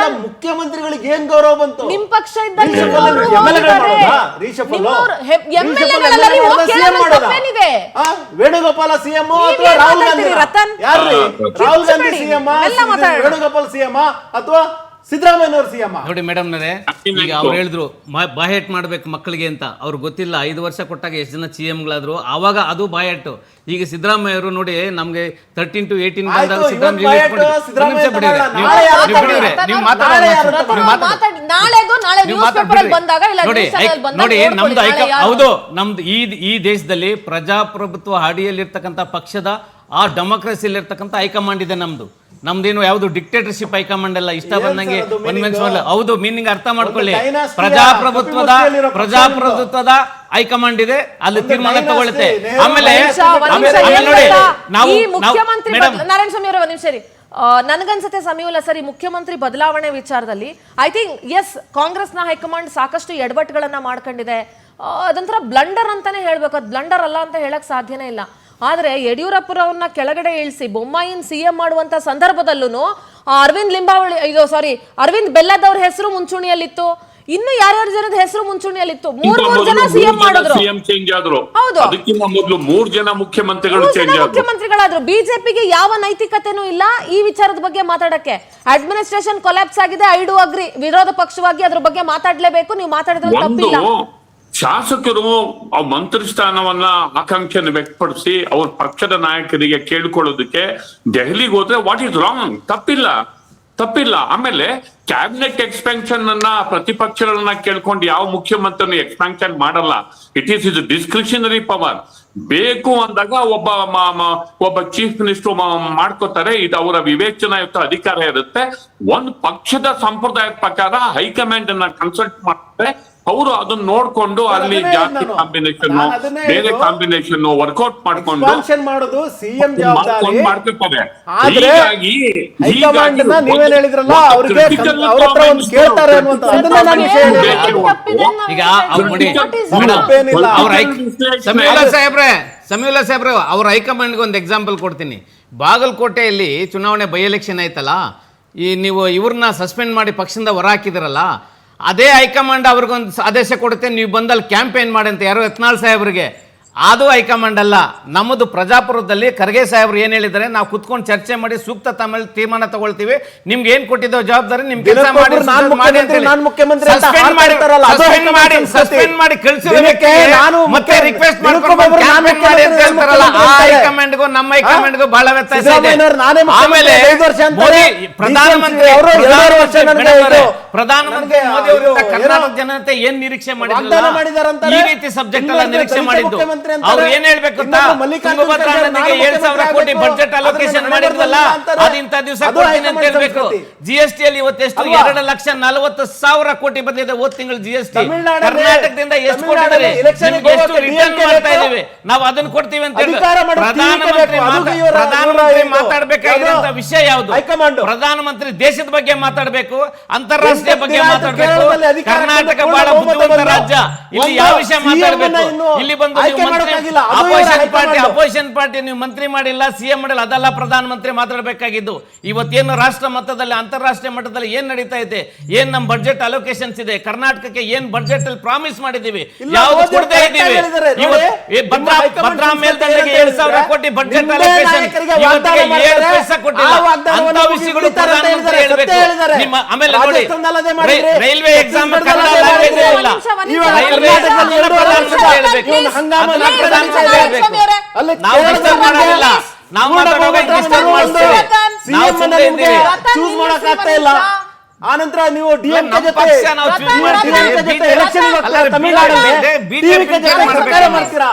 C: ಮುಖ್ಯಮಂತ್ರಿಗಳಿಗೆ ಏನ್ ಗೌರವ ಬಂತು?
A: ನಿಮ್ ಪಕ್ಷ ಇದ್ದಾಗ
C: ವೇಣುಗೋಪಾಲ ಸಿಎಂ ಅಥವಾ ರಾಹುಲ್ ಗಾಂಧಿ? ಯಾರ್ರಿ ರಾಹುಲ್ ಗಾಂಧಿ ಸಿಎಂ, ವೇಣುಗೋಪಾಲ್ ಸಿಎಂ ಅಥವಾ ಸಿದ್ದರಾಮಯ್ಯನವರು ಸಿಎಂ?
B: ನೋಡಿ ಮೇಡಮ್ ನರೇ, ಈಗ ಅವ್ರು ಹೇಳಿದ್ರು ಬಾಯಟ್ ಮಾಡ್ಬೇಕು ಮಕ್ಕಳಿಗೆ ಅಂತ. ಅವ್ರಿಗೆ ಗೊತ್ತಿಲ್ಲ 5 ವರ್ಷ ಕೊಟ್ಟಾಗ ಎಷ್ಟು ಜನ CM-ಗಳಾದ್ರು, ಆವಾಗ ಅದು ಬಾಯಟ್ಟು. ಈಗ ಸಿದ್ದರಾಮಯ್ಯ ಅವರು ನೋಡಿ ನಮ್ಗೆ 13 to 18 ಬಂದಾಗ ನೋಡಿ ನಮ್ದು ಹೌದು, ನಮ್ದು ಈ ದೇಶದಲ್ಲಿ ಪ್ರಜಾಪ್ರಭುತ್ವ ಅಡಿಯಲ್ಲಿರ್ತಕ್ಕಂಥ ಪಕ್ಷದ ಆ ಡೆಮೋಕ್ರಸಿಲಿರ್ತಕ್ಕಂಥ ಹೈಕಮಾಂಡ್ ಇದೆ ನಮ್ದು. ನಮ್ದೇನು ಯಾವ್ದು ಡಿಕ್ಟೇಟರ್ಶಿಪ್ ಹೈಕಮಾಂಡ್ ಅಲ್ಲ, ಇಷ್ಟ ಬಂದಂಗೆ ಹೌದು. ಮೀನಿಂಗ್ ಅರ್ಥ ಮಾಡ್ಕೊಳ್ಳಿ. ಪ್ರಜಾಪ್ರಭುತ್ವದ ಹೈಕಮಾಂಡ್ ಇದೆ, ಅಲ್ಲಿ ತೀರ್ಮಾನ ತಗೊಳುತ್ತೆ. ಆಮೇಲೆ ನೋಡಿ ನಾವು
A: ನಾರಾಯಣ ಸ್ವಾಮಿ ಅವರ ನಿಮಿಷ ರೀ, ನನಗನ್ಸುತ್ತೆ ಸಮೀವುಲ್ಲ ಸರ್, ಈ ಮುಖ್ಯಮಂತ್ರಿ ಬದಲಾವಣೆ ವಿಚಾರದಲ್ಲಿ ಐ ಥಿಂಕ್ ಎಸ್ ಕಾಂಗ್ರೆಸ್ನ ಹೈಕಮಾಂಡ್ ಸಾಕಷ್ಟು ಎಡವಟ್ಟುಗಳನ್ನ ಮಾಡ್ಕೊಂಡಿದೆ. ಅದೊಂಥರ ಬ್ಲಂಡರ್ ಅಂತಾನೆ ಹೇಳ್ಬೇಕು, ಅದು ಬ್ಲಂಡರ್ ಅಲ್ಲ ಅಂತ ಹೇಳಕ್ ಸಾಧ್ಯನೇ ಇಲ್ಲ. ಆದ್ರೆ ಯಡಿಯೂರಪ್ಪರವ್ರನ್ನ ಕೆಳಗಡೆ ಇಳಿಸಿ ಬೊಮ್ಮಾಯಿನ CM ಮಾಡುವಂತ ಸಂದರ್ಭದಲ್ಲೂ ಅರವಿಂದ್ ಬೆಲ್ಲದವ್ರ ಹೆಸರು ಮುಂಚೂಣಿಯಲ್ಲಿತ್ತು, ಇನ್ನು ಯಾರ್ಯಾರ ಜನದ ಹೆಸರು ಮುಂಚೂಣಿಯಲ್ಲಿತ್ತು. ಮೂರ್ ಜನ ಸಿಎಂ ಮಾಡಿದ್ರು, ಹೌದು,
D: ಅದಕ್ಕಿಂತ ಮೊದಲು 3 ಜನ ಮುಖ್ಯಮಂತ್ರಿಗಳಾದ್ರು.
A: ಬಿಜೆಪಿಗೆ ಯಾವ ನೈತಿಕತೆನೂ ಇಲ್ಲ ಈ ವಿಚಾರದ ಬಗ್ಗೆ ಮಾತಾಡಕ್ಕೆ. ಅಡ್ಮಿನಿಸ್ಟ್ರೇಷನ್ ಕೊಲ್ಯಾಪ್ಸ್ ಆಗಿದೆ, ಐ ಡು ಅಗ್ರಿ, ವಿರೋಧ ಪಕ್ಷವಾಗಿ ಅದ್ರ ಬಗ್ಗೆ ಮಾತಾಡ್ಲೇಬೇಕು. ನೀವು ಮಾತಾಡಿದ್ರೆ ತಪ್ಪಿಲ್ಲ.
D: ಶಾಸಕರು ಆ ಮಂತ್ರಿ ಸ್ಥಾನವನ್ನ ಆಕಾಂಕ್ಷೆಯನ್ನು ವ್ಯಕ್ತಪಡಿಸಿ ಅವ್ರ ಪಕ್ಷದ ನಾಯಕರಿಗೆ ಕೇಳ್ಕೊಳ್ಳೋದಕ್ಕೆ ದೆಹಲಿಗೆ ಹೋದ್ರೆ ವಾಟ್ ಈಸ್ ರಾಂಗ್? ತಪ್ಪಿಲ್ಲ. ಆಮೇಲೆ ಕ್ಯಾಬಿನೆಟ್ ಎಕ್ಸ್ಪೆನ್ಷನ್ ಅನ್ನ ಪ್ರತಿಪಕ್ಷಗಳನ್ನ ಕೇಳ್ಕೊಂಡು ಯಾವ ಮುಖ್ಯಮಂತ್ರಿನೂ ಎಕ್ಸ್ಪ್ಯಾನ್ಷನ್ ಮಾಡಲ್ಲ. It is is discretionary power. ಬೇಕು ಅಂದಾಗ ಒಬ್ಬ ಚೀಫ್ ಮಿನಿಸ್ಟರ್ ಮಾಡ್ಕೋತಾರೆ, ಇದು ಅವರ ವಿವೇಚನಾಯುಕ್ತ ಅಧಿಕಾರ ಇರುತ್ತೆ. ಒಂದು ಪಕ್ಷದ ಸಂಪ್ರದಾಯದ ಪ್ರಕಾರ ಹೈಕಮಾಂಡ್ ಅನ್ನ ಕನ್ಸಲ್ಟ್ ಮಾಡ್ತಾರೆ, ಅವರು ಅದನ್ನ ನೋಡ್ಕೊಂಡು ಅಲ್ಲಿ ಜಾತಿ ಕಾಂಬಿನೇಷನ್ ಬೇರೆ ಕಾಂಬಿನೇಷನ್ ವರ್ಕೌಟ್ ಮಾಡ್ಕೊಂಡು
C: ಮಾಡೋದು ಸಿಎಂ ಜವಾಬ್ದಾರಿ
D: ಮಾಡ್ತಿರ್ತಾರೆ.
C: ನೀವೇನ್ ಹೇಳಿದ್ರಲ್ಲ, ಅವ್ರಿಗೆ ಅವ್ರ ಹತ್ರ ಒಂದು ಕೇಳ್ತಾರೆ ಅನ್ನುವಂತ ಅದನ್ನ ನಾನು ವಿಷಯ
B: ಈಗ ಸಮೀವುಲ್ಲಾ ಸಾಹೇಬ್ರೆ ಅವ್ರ ಹೈಕಮಾಂಡ್ಗೆ ಒಂದು ಎಕ್ಸಾಂಪಲ್ ಕೊಡ್ತೀನಿ. ಬಾಗಲಕೋಟೆಯಲ್ಲಿ ಚುನಾವಣೆ ಬೈ ಎಲೆಕ್ಷನ್ ಆಯ್ತಲ್ಲ, ನೀವು ಇವ್ರನ್ನ ಸಸ್ಪೆಂಡ್ ಮಾಡಿ ಪಕ್ಷದಿಂದ ಹೊರ ಹಾಕಿದಿರಲ್ಲ, ಅದೇ ಹೈಕಮಾಂಡ್ ಅವ್ರಿಗೊಂದು ಆದೇಶ ಕೊಡುತ್ತೆ, ನೀವು ಬಂದಲ್ಲಿ ಕ್ಯಾಂಪೇನ್ ಮಾಡಿ ಅಂತ. ಯಾರೋ ಯತ್ನಾಳ್ ಸಾಹೇಬ್ರಿಗೆ ಅದು ಹೈಕಮಾಂಡ್ ಅಲ್ಲ. ನಮ್ಮದು ಪ್ರಜಾಪುರದಲ್ಲಿ ಖರ್ಗೆ ಸಾಹೇಬ್ರು ಏನ್ ಹೇಳಿದ್ದಾರೆ, ನಾವು ಕುತ್ಕೊಂಡು ಚರ್ಚೆ ಮಾಡಿ ಸೂಕ್ತ ತಮ್ಮ ತೀರ್ಮಾನ ತಗೊಳ್ತೀವಿ, ನಿಮ್ಗೆ ಏನ್ ಕೊಟ್ಟಿದ್ದೋ ಜವಾಬ್ದಾರಿ ನಿಮ್ ಕೆಲಸ ಮಾಡಿ ಮತ್ತೆ ರಿಕ್ವೆಸ್ಟ್ ಹೈಕಮಾಂಡ್ಗೂ ನಮ್ಮ ಹೈಕಮಾಂಡ್ಗೂ ಬಹಳ ವ್ಯತ್ಯಾಸ ಇದೆ. ಆಮೇಲೆ ಪ್ರಧಾನಮಂತ್ರಿ ಮೋದಿ ಅವರು ಕರ್ನಾಟಕ ಜನತೆ ಏನ್ ನಿರೀಕ್ಷೆ ಮಾಡಿದ್ರು, ಈ ರೀತಿ ಸಬ್ಜೆಕ್ಟ್ ಎಲ್ಲ ನಿರೀಕ್ಷೆ ಮಾಡಿದ್ದು. ಅವ್ರು ಏನ್ ಹೇಳ್ಬೇಕು ಗೊತ್ತಾ, ತುಂಗಭದ್ರಾ ನದಿಗೆ 7,000 ಕೋಟಿ ಬಜೆಟ್ ಅಲೋಕೇಶನ್ ಮಾಡಿದ್ವಲ್ಲ, ಅದು ಇಂಥ ದಿವಸ ಕೊಡ್ತೀನಿ ಅಂತ ಹೇಳ್ಬೇಕು. GST ಅಲ್ಲಿ ಇವತ್ತೆಷ್ಟು 2,40,000 ಕೋಟಿ ಬಂದಿದೆ ಹೋದ ತಿಂಗಳು GST. ಕರ್ನಾಟಕದಿಂದ ಎಷ್ಟು ಕೊಟ್ಟಿದ್ದಾರೆ, ನಿಮ್ಗೆ ಎಷ್ಟು ರಿಟರ್ನ್ ಮಾಡ್ತಾ ಇದೀವಿ, ನಾವು ಅದನ್ನ ಕೊಡ್ತೀವಿ ಅಂತ ಹೇಳಿ ಪ್ರಧಾನಮಂತ್ರಿ ಮಾತಾಡ್ಬೇಕಾಗಿರುವಂತ ವಿಷಯ ಯಾವುದು? ಪ್ರಧಾನಮಂತ್ರಿ ದೇಶದ ಬಗ್ಗೆ ಮಾತಾಡ್ಬೇಕು, ಅಂತಾರಾಷ್ಟ್ರೀಯ ಬಗ್ಗೆ ಮಾತಾಡ್ಬೇಕು. ಕರ್ನಾಟಕ ಬಹಳ ಬುದ್ಧಿವಂತ ರಾಜ್ಯ, ಇಲ್ಲಿ ಯಾವ ವಿಷಯ ಮಾತಾಡ್ಬೇಕು, ಇಲ್ಲಿ ಬಂದು
C: ಮಾಡೋಕ್ಕಾಗಿಲ್ಲ. ಅದು ಇವರ ಹೈಕಮಾಂಡ್.
B: ಅಪೋಸಿಷನ್ ಪಾರ್ಟಿ ನೀವು ಮಂತ್ರಿ ಮಾಡಿಲ್ಲ, ಸಿಎಂ ಮಾಡಿಲ್ಲ, ಅದೆಲ್ಲ ಪ್ರಧಾನಮಂತ್ರಿ ಮಾತಾಡಬೇಕಾಗಿದ್ದು. ಇವತ್ತೇನು ರಾಷ್ಟ್ರ ಮಟ್ಟದಲ್ಲಿ ಅಂತಾರಾಷ್ಟ್ರೀಯ ಮಟ್ಟದಲ್ಲಿ ಏನ್ ನಡೀತಾ ಇದೆ, ಏನ್ ನಮ್ಮ ಬಜೆಟ್ ಅಲೋಕೇಶನ್ಸ್ ಇದೆ, ಕರ್ನಾಟಕಕ್ಕೆ ಏನ್ ಬಜೆಟ್ ಅಲ್ಲಿ ಪ್ರಾಮಿಸ್ ಮಾಡಿದೀವಿ, ಯಾವ್ದು ಕೊಡ್ತಾ ಇದ್ದೀವಿ. ಭದ್ರಾ ಮೇಲ್ದಂಡೆಗೆ 7,000 ಕೋಟಿ ಬಜೆಟ್ ಅಲೋಕೇಶನ್ ಇವತ್ತಿಗೆ 7 ಪೈಸೆ ಕೊಟ್ಟಿಲ್ಲ. ಅಂತ ವಿಷಯಗಳು ಪ್ರಧಾನಮಂತ್ರಿ ಹೇಳ್ಬೇಕು. ನಿಮ್ಮ ಆಮೇಲೆ ನೋಡಿ ರೈಲ್ವೆ ಎಕ್ಸಾಮ್ ಕನ್ನಡ ಲ್ಯಾಂಗ್ವೇಜ್ ಇಲ್ಲ, ರೈಲ್ವೆ ಪ್ರಧಾನಮಂತ್ರಿ ಹೇಳ್ಬೇಕು. ನಾವು ಡಿಸ್ಟರ್ಬ್ ಮಾಡೋದಿಲ್ಲ, ನಾವು ಮಾತಾಡುವಾಗ ಡಿಸ್ಟರ್ಬ್ ಮಾಡ್ತೇವೆ. ನಾವು ಸುಮ್ಮನೆ ಇದ್ದೀವಿ.
C: ಚೂಸ್ ಮಾಡಕ್ ಆಗ್ತಾ ಇಲ್ಲ. ಆನಂತರ ನೀವು ಡಿಎಂಕೆ
B: ನಮ್ಮ
C: ಜೊತೆ
B: ಪಕ್ಷ ನಾವು choose ಮಾಡ್ತೀವಿ.
C: ಎಲೆಕ್ಷನ್ ತಮಿಳುನಾಡಲ್ಲಿ ಡಿಎಂಕೆ ಜೊತೆ ಸರ್ಕಾರ ಮಾಡ್ತೀರಾ?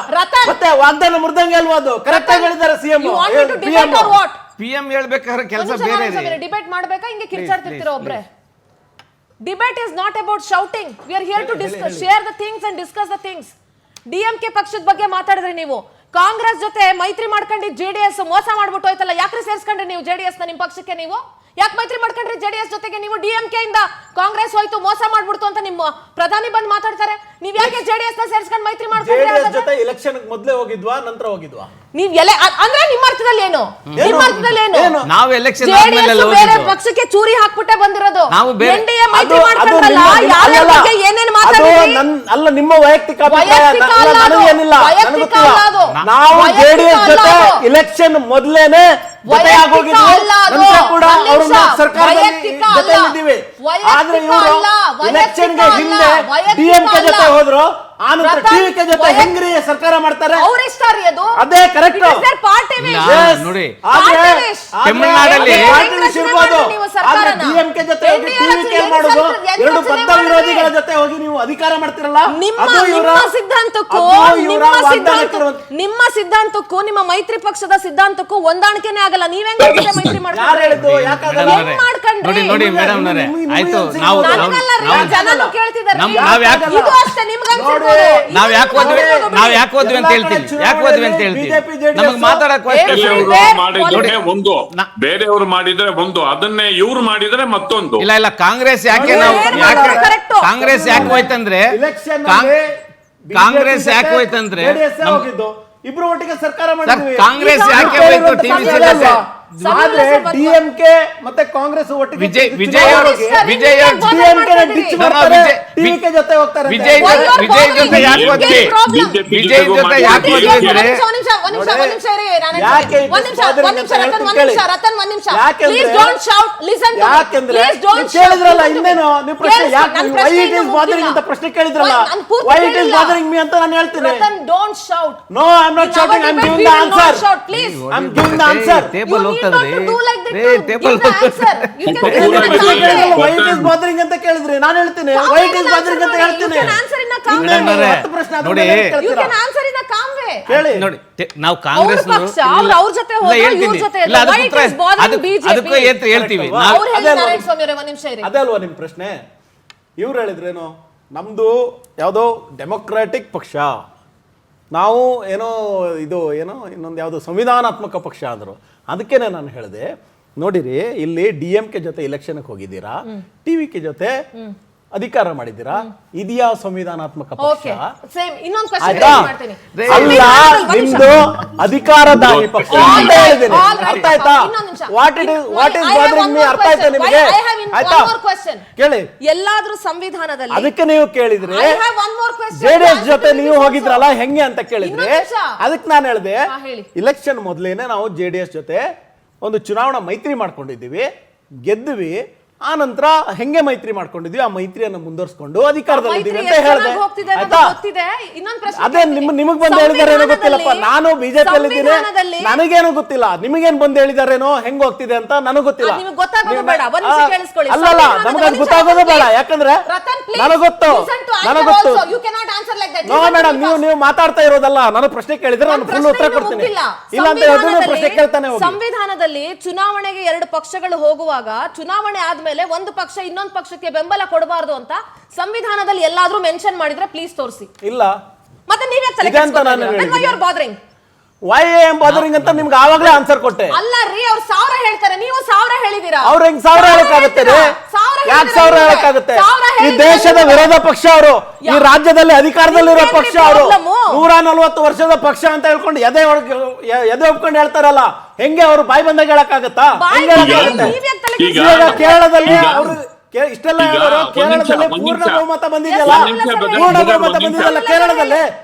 C: ಮತ್ತೆ ವಾಗ್ದಾನ ಮುರ್ದಂಗೆ ಅಲ್ವಾ ಅದು? ಕರೆಕ್ಟ್ ಆಗಿ ಹೇಳಿದ್ದಾರೆ ಸಿಎಂ.
B: PM ಹೇಳ್ಬೇಕಾದ್ರೆ ಕೆಲಸ ಬೇರೆ ಇದೆ.
A: ಡಿಬೇಟ್ ಮಾಡ್ಬೇಕಾ ಹಿಂಗೆ ಕಿರ್ಚಾಡ್ತಿರ್ತೀರ ಒಬ್ರೆ? Debate is not about shouting. We are here to discuss, share the things and discuss the things. DMK ಪಕ್ಷದ ಬಗ್ಗೆ ಮಾತಾಡಿದ್ರಿ ನೀವು. ಕಾಂಗ್ರೆಸ್ ಜೊತೆ ಮೈತ್ರಿ ಮಾಡ್ಕೊಂಡು ಜೆಡಿಎಸ್ ಮೋಸ ಮಾಡ್ಬಿಟ್ಟು ಹೋಯ್ತಲ್ಲ, ಯಾಕ್ರಿ ಸೇರ್ಸ್ಕೊಂಡ್ರಿ ನೀವು ಜೆಡಿಎಸ್ ನ? ನಿಮ್ ಪಕ್ಷಕ್ಕೆ ನೀವು ಯಾಕೆ ಮೈತ್ರಿ ಮಾಡ್ಕೊಂಡ್ರಿ ಜೆಡಿಎಸ್ ಜೊತೆಗೆ? ನೀವು ಡಿಎಂಕೆ ಇಂದ ಕಾಂಗ್ರೆಸ್ ಹೋಯ್ತು, ಮೋಸ ಮಾಡ್ಬಿಡ್ತು ಅಂತ ನಿಮ್ಮ ಪ್ರಧಾನಿ ಬಂದ್ ಮಾತಾಡ್ತಾರೆ. ನೀವ್ ಯಾಕೆ ಜೆಡಿಎಸ್ ನ ಸೇರ್ಸ್ಕೊಂಡು ಮೈತ್ರಿ
C: ಜೆಡಿಎಸ್ ಜೊತೆ ಎಲೆಕ್ಷನ್ ಮೊದಲೇ ಹೋಗಿದ್ವಾ ನಂತರ ಹೋಗಿದ್ವಾ?
A: ನೀವ್ ಅಂದ್ರೆ ನಿಮ್ಮ ಅರ್ಥದಲ್ಲಿ ಏನು? ನಿಮ್ಮ ಅರ್ಥದಲ್ಲಿ ಏನು?
B: ನಾವು ಎಲೆಕ್ಷನ್
A: ಜೆಡಿಎಸ್ ಬೇರೆ ಪಕ್ಷಕ್ಕೆ ಚೂರಿ ಹಾಕ್ಬಿಟ್ಟೆ ಬಂದಿರೋದು.
B: ನಾವು ಬೇರೆ
A: ಎನ್ಡಿಎ ಮೈತ್ರಿ ಮಾಡ್ಕೊಂಡ್ರಲ್ಲ, ಯಾರ ಬಗ್ಗೆ ಏನೇನ್ ಮಾತಾಡಿದ್ರಿ?
C: ಅಲ್ಲ, ನಿಮ್ಮ ವೈಯಕ್ತಿಕ ಅಭಿಪ್ರಾಯ, ನನಗೇನಿಲ್ಲ, ನನಗೆ ಗೊತ್ತಿಲ್ಲ. ನಾವು ಜೆಡಿಎಸ್ ಜೊತೆ ಎಲೆಕ್ಷನ್ ಮೊದಲೇನೆ ಜೊತೆಯಾಗಿ ಹೋಗಿದ್ವಿ, ನಂತರ ಕೂಡ ಅವ್ರನ್ನ ಸರ್ಕಾರದಲ್ಲಿ ಜೊತೆಯಲ್ಲಿದ್ದೀವಿ. ಆದ್ರೆ ಇವರು ಎಲೆಕ್ಷನ್ಗೆ ಹಿಂದೆ ಡಿಎಂಕೆ ಜೊತೆ ಹೋದ್ರು, ಆನಂತರ ಟಿವಿಕೆ ಜೊತೆ ಹೆಂಗ್ರಿ ಸರ್ಕಾರ ಮಾಡ್ತಾರೆ? ಅದೇ ಕರೆಕ್ಟ್
B: ನೋಡಿ.
C: ತಮಿಳುನಾಡಲ್ಲಿ ಇರ್ಬೋದು, ಆದ್ರೆ ಡಿಎಂಕೆ ಜೊತೆ ಹೋಗಿ ಟಿವಿಕೆ ಮಾಡೋದು, ಎರಡು ಬದ್ಧ ವಿರೋಧಿಗಳ ಜೊತೆ ಹೋಗಿ ನೀವು ಅಧಿಕಾರ ಮಾಡ್ತಿರಲ್ಲ,
A: ನಿಮ್ಮ ಸಿದ್ಧಾಂತಕ್ಕೂ ನಿಮ್ಮ ಮೈತ್ರಿ ಪಕ್ಷದ ಸಿದ್ಧಾಂತಕ್ಕೂ ಹೊಂದಾಣಿಕೆನೇ ಆಗಲ್ಲ. ನೀವೇನ್ ಮೈತ್ರಿ ಮಾಡ್ಕೊಂಡ್ರಿ?
B: ನೋಡಿ ಮೇಡಮ್ ನವರೇ, ಆಯ್ತು. ನಾವು ಯಾಕೆ ಹೋದ್ವಿ ಅಂತ ಹೇಳ್ತೀನಿ. ನಮಗೆ ಮಾತಾಡಕ್
D: ಒಂದು, ಬೇರೆಯವರು ಮಾಡಿದ್ರೆ ಒಂದು, ಅದನ್ನೇ ಇವ್ರು ಮಾಡಿದ್ರೆ ಮತ್ತೊಂದು.
B: ಇಲ್ಲ ಕಾಂಗ್ರೆಸ್ ಯಾಕೆ ಕಾಂಗ್ರೆಸ್ ಯಾಕೆ ಹೋಯ್ತಂದ್ರೆ ಕಾಂಗ್ರೆಸ್ ಯಾಕೆ ಹೋಯ್ತಂದ್ರೆ
C: ಇಬ್ರು ಒಟ್ಟಿಗೆ ಸರ್ಕಾರ ಮಾಡಿದ್ವಿ.
B: ಕಾಂಗ್ರೆಸ್ ಯಾಕೆ ಹೋಯ್ತು? ಟಿವಿ
C: ಆದ್ರೆ ಡಿಎಂಕೆ ಮತ್ತೆ ಕಾಂಗ್ರೆಸ್ ಒಟ್ಟಿಗೆ
B: ವಿಜಯ್ ಜೊತೆ
C: ಹೋಗ್ತಾರೆ.
B: ವಿಜಯ್ ಜೊತೆ ಯಾಕೆ ಹೋದ್ವಿ? ವಿಜಯ್ ಜೊತೆ ಯಾಕೆ ಹೋದ್ವಿ ಅಂದ್ರೆ
C: ಕೇಳಿದ್ರಲ್ಲ, ಇನ್ನೇನು ನೀವು ಪ್ರಶ್ನೆ ಯಾಕೆ ಅಂತ ಪ್ರಶ್ನೆ ಕೇಳಿದ್ರಲ್ಲ, why it is bothering me ಅಂತ ನಾನು ಹೇಳ್ತೀನಿ. No, I am not shouting, I am giving the answer. I am giving the answer.
B: Table ಹೋಗ್ತದ್ರಿ, table
C: why it is bothering ಅಂತ ಕೇಳಿದ್ರಿ, ನಾನು ಹೇಳ್ತೀನಿ ವೈ ಇಟ್ ಇಸ್ ಬಾದರಿಂಗ್ ಅಂತ ಹೇಳ್ತೀನಿ.
B: ನೋಡಿ ನೋಡಿ, ನಾವು ಕಾಂಗ್ರೆಸ್ ಹೇಳ್ತೀವಿ.
C: ಅದೇ ಅಲ್ವಾ ನಿಮ್ ಪ್ರಶ್ನೆ? ಇವ್ರು ಹೇಳಿದ್ರೇನು, ನಮ್ದು ಯಾವ್ದೋ ಡೆಮೊಕ್ರಾಟಿಕ್ ಪಕ್ಷ, ನಾವು ಏನೋ ಇದು ಏನೋ ಇನ್ನೊಂದು ಯಾವ್ದೋ ಸಂವಿಧಾನಾತ್ಮಕ ಪಕ್ಷ ಅಂದ್ರು. ಅದಕ್ಕೇನೆ ನಾನು ಹೇಳಿದೆ, ನೋಡಿರಿ, ಇಲ್ಲಿ ಡಿಎಂಕೆ ಜೊತೆ ಎಲೆಕ್ಷನ್ಗೆ ಹೋಗಿದ್ದೀರಾ, ಟಿವಿಕೆ ಜೊತೆ ಅಧಿಕಾರ ಮಾಡಿದ್ದೀರಾ, ಇದೆಯಾ ಸಂವಿಧಾನಾತ್ಮಕ ಪಕ್ಷ? ಅಲ್ಲ, ನಿಮ್ದು ಅಧಿಕಾರದಾಗಿ ಪಕ್ಷ ಅಂತ ಹೇಳಿದ್ದೀನಿ. ಅರ್ಥ ಆಯ್ತಾ? ವಾಟ್ ಇಸ್ ಬಾದರಿಂಗ್ ಮೀ ಅರ್ಥ ಆಯ್ತಾ ನಿಮಗೆ? ಆಯ್ತಾ? ಕೇಳಿ.
A: ಎಲ್ಲಾದ್ರೂ ಸಂವಿಧಾನದಲ್ಲಿ
C: ಅದಕ್ಕೆ ನೀವು ಕೇಳಿದ್ರಿ ಜೆಡಿಎಸ್ ಜೊತೆ ನೀವು ಹೋಗಿದ್ರಲ್ಲ ಹೆಂಗೆ ಅಂತ ಕೇಳಿದ್ರಿ. ಅದಕ್ಕೆ ನಾನು ಹೇಳಿದೆ, ಇಲೆಕ್ಷನ್ ಮೊದಲೇನೆ ನಾವು ಜೆಡಿಎಸ್ ಜೊತೆ ಒಂದು ಚುನಾವಣಾ ಮೈತ್ರಿ ಮಾಡ್ಕೊಂಡಿದ್ದೀವಿ, ಗೆದ್ವಿ. ಆ ನಂತರ ಹೆಂಗೆ ಮೈತ್ರಿ ಮಾಡ್ಕೊಂಡಿದ್ವಿ, ಆ ಮೈತ್ರಿಯನ್ನು ಮುಂದುವರ್ಸ್ಕೊಂಡು ಅಧಿಕಾರದಲ್ಲಿದ್ದೀವಿ ಅಂತ ಹೇಳಿದೆ. ಆಯ್ತಾ? ಅದೇ ನಿಮಗ್ ಬಂದು ಹೇಳಿದಾರೇನೋ ಗೊತ್ತಿಲ್ಲಪ್ಪ, ನಾನು ಬಿಜೆಪಿಯಲ್ಲಿದ್ದೀನಿ, ನನಗೇನು ಗೊತ್ತಿಲ್ಲ. ನಿಮಗೇನು ಬಂದು ಹೇಳಿದಾರೇನೋ ಹೆಂಗ್ ಹೋಗ್ತಿದೆ ಅಂತ ನನಗ್ ಗೊತ್ತಿಲ್ಲ. ಅಲ್ಲಲ್ಲ, ನಮ್ಗದು ಗೊತ್ತಾಗೋದು ಬೇಡ, ಯಾಕಂದ್ರೆ ನನಗೊತ್ತು. ನೋ ಮೇಡಮ್, ನೀವು ಮಾತಾಡ್ತಾ ಇರೋದಲ್ಲ, ನಾನು ಪ್ರಶ್ನೆ ಕೇಳಿದ್ರೆ ನಾನು ಫುಲ್ ಉತ್ತರ ಕೊಡ್ತೀನಿ. ಇಲ್ಲ ಅಂತ ಹೇಳಿದ್ರೆ ಪ್ರಶ್ನೆ ಕೇಳ್ತಾನೆ ಹೋಗಿ.
A: ಸಂವಿಧಾನದಲ್ಲಿ ಚುನಾವಣೆಗೆ 2 ಪಕ್ಷಗಳು ಹೋಗುವಾಗ ಚುನಾವಣೆ ಆದ್ಮೇಲೆ ಒಂದು ಪಕ್ಷ ಇನ್ನೊಂದು ಪಕ್ಷಕ್ಕೆ ಬೆಂಬಲ ಕೊಡಬಾರದು ಅಂತ ಸಂವಿಧಾನದಲ್ಲಿ ಎಲ್ಲಾದ್ರೂ ಮೆನ್ಷನ್ ಮಾಡಿದ್ರೆ ಪ್ಲೀಸ್ ತೋರಿಸಿ.
C: ಇಲ್ಲ.
A: ಮತ್ತೆ ನೀವೇ
C: ವೈ ಎಂ ಬಾದರಿಂಗ್ ಅಂತ ನಿಮ್ಗೆ ಆವಾಗಲೇ ಆನ್ಸರ್ ಕೊಟ್ಟೆ.
A: ಅಲ್ಲ ರೀ, ಅವ್ರು 1000 ಹೇಳ್ತಾರೆ, ನೀವು 1000 ಹೇಳಿದೀರಾ.
C: ಅವ್ರು ಹೆಂಗ್ 1000 ಹೇಳಕ್ಕಾಗತ್ತೆ? ಯಾಕೆ 1000 ಹೇಳಕ್ಕಾಗತ್ತೆ? ಈ ದೇಶದ ವಿರೋಧ ಪಕ್ಷ ಅವರು, ಈ ರಾಜ್ಯದಲ್ಲಿ ಅಧಿಕಾರದಲ್ಲಿರೋ ಪಕ್ಷ ಅವರು, 140 ವರ್ಷದ ಪಕ್ಷ ಅಂತ ಹೇಳ್ಕೊಂಡು ಎದೆ ಒಪ್ಕೊಂಡು ಹೇಳ್ತಾರಲ್ಲ, ಹೆಂಗೆ ಅವರು ಬಾಯಿ ಬಂದಾಗ ಹೇಳಕ್ಕಾಗತ್ತಾ? ಹೆಂಗೆ ಹೇಳಕ್ಕಾಗತ್ತೆ? ಈಗ ಕೇರಳದಲ್ಲಿ ಅವರು ಇಷ್ಟೆಲ್ಲ ಹೇಳೋರು, ಕೇರಳದಲ್ಲಿ ಪೂರ್ಣ ಬಹುಮತ ಬಂದಿದೆಯಲ್ಲ, ಪೂರ್ಣ ಬಹುಮತ ಬಂದಿದೆಯಲ್ಲ ಕೇರಳದಲ್ಲಿ,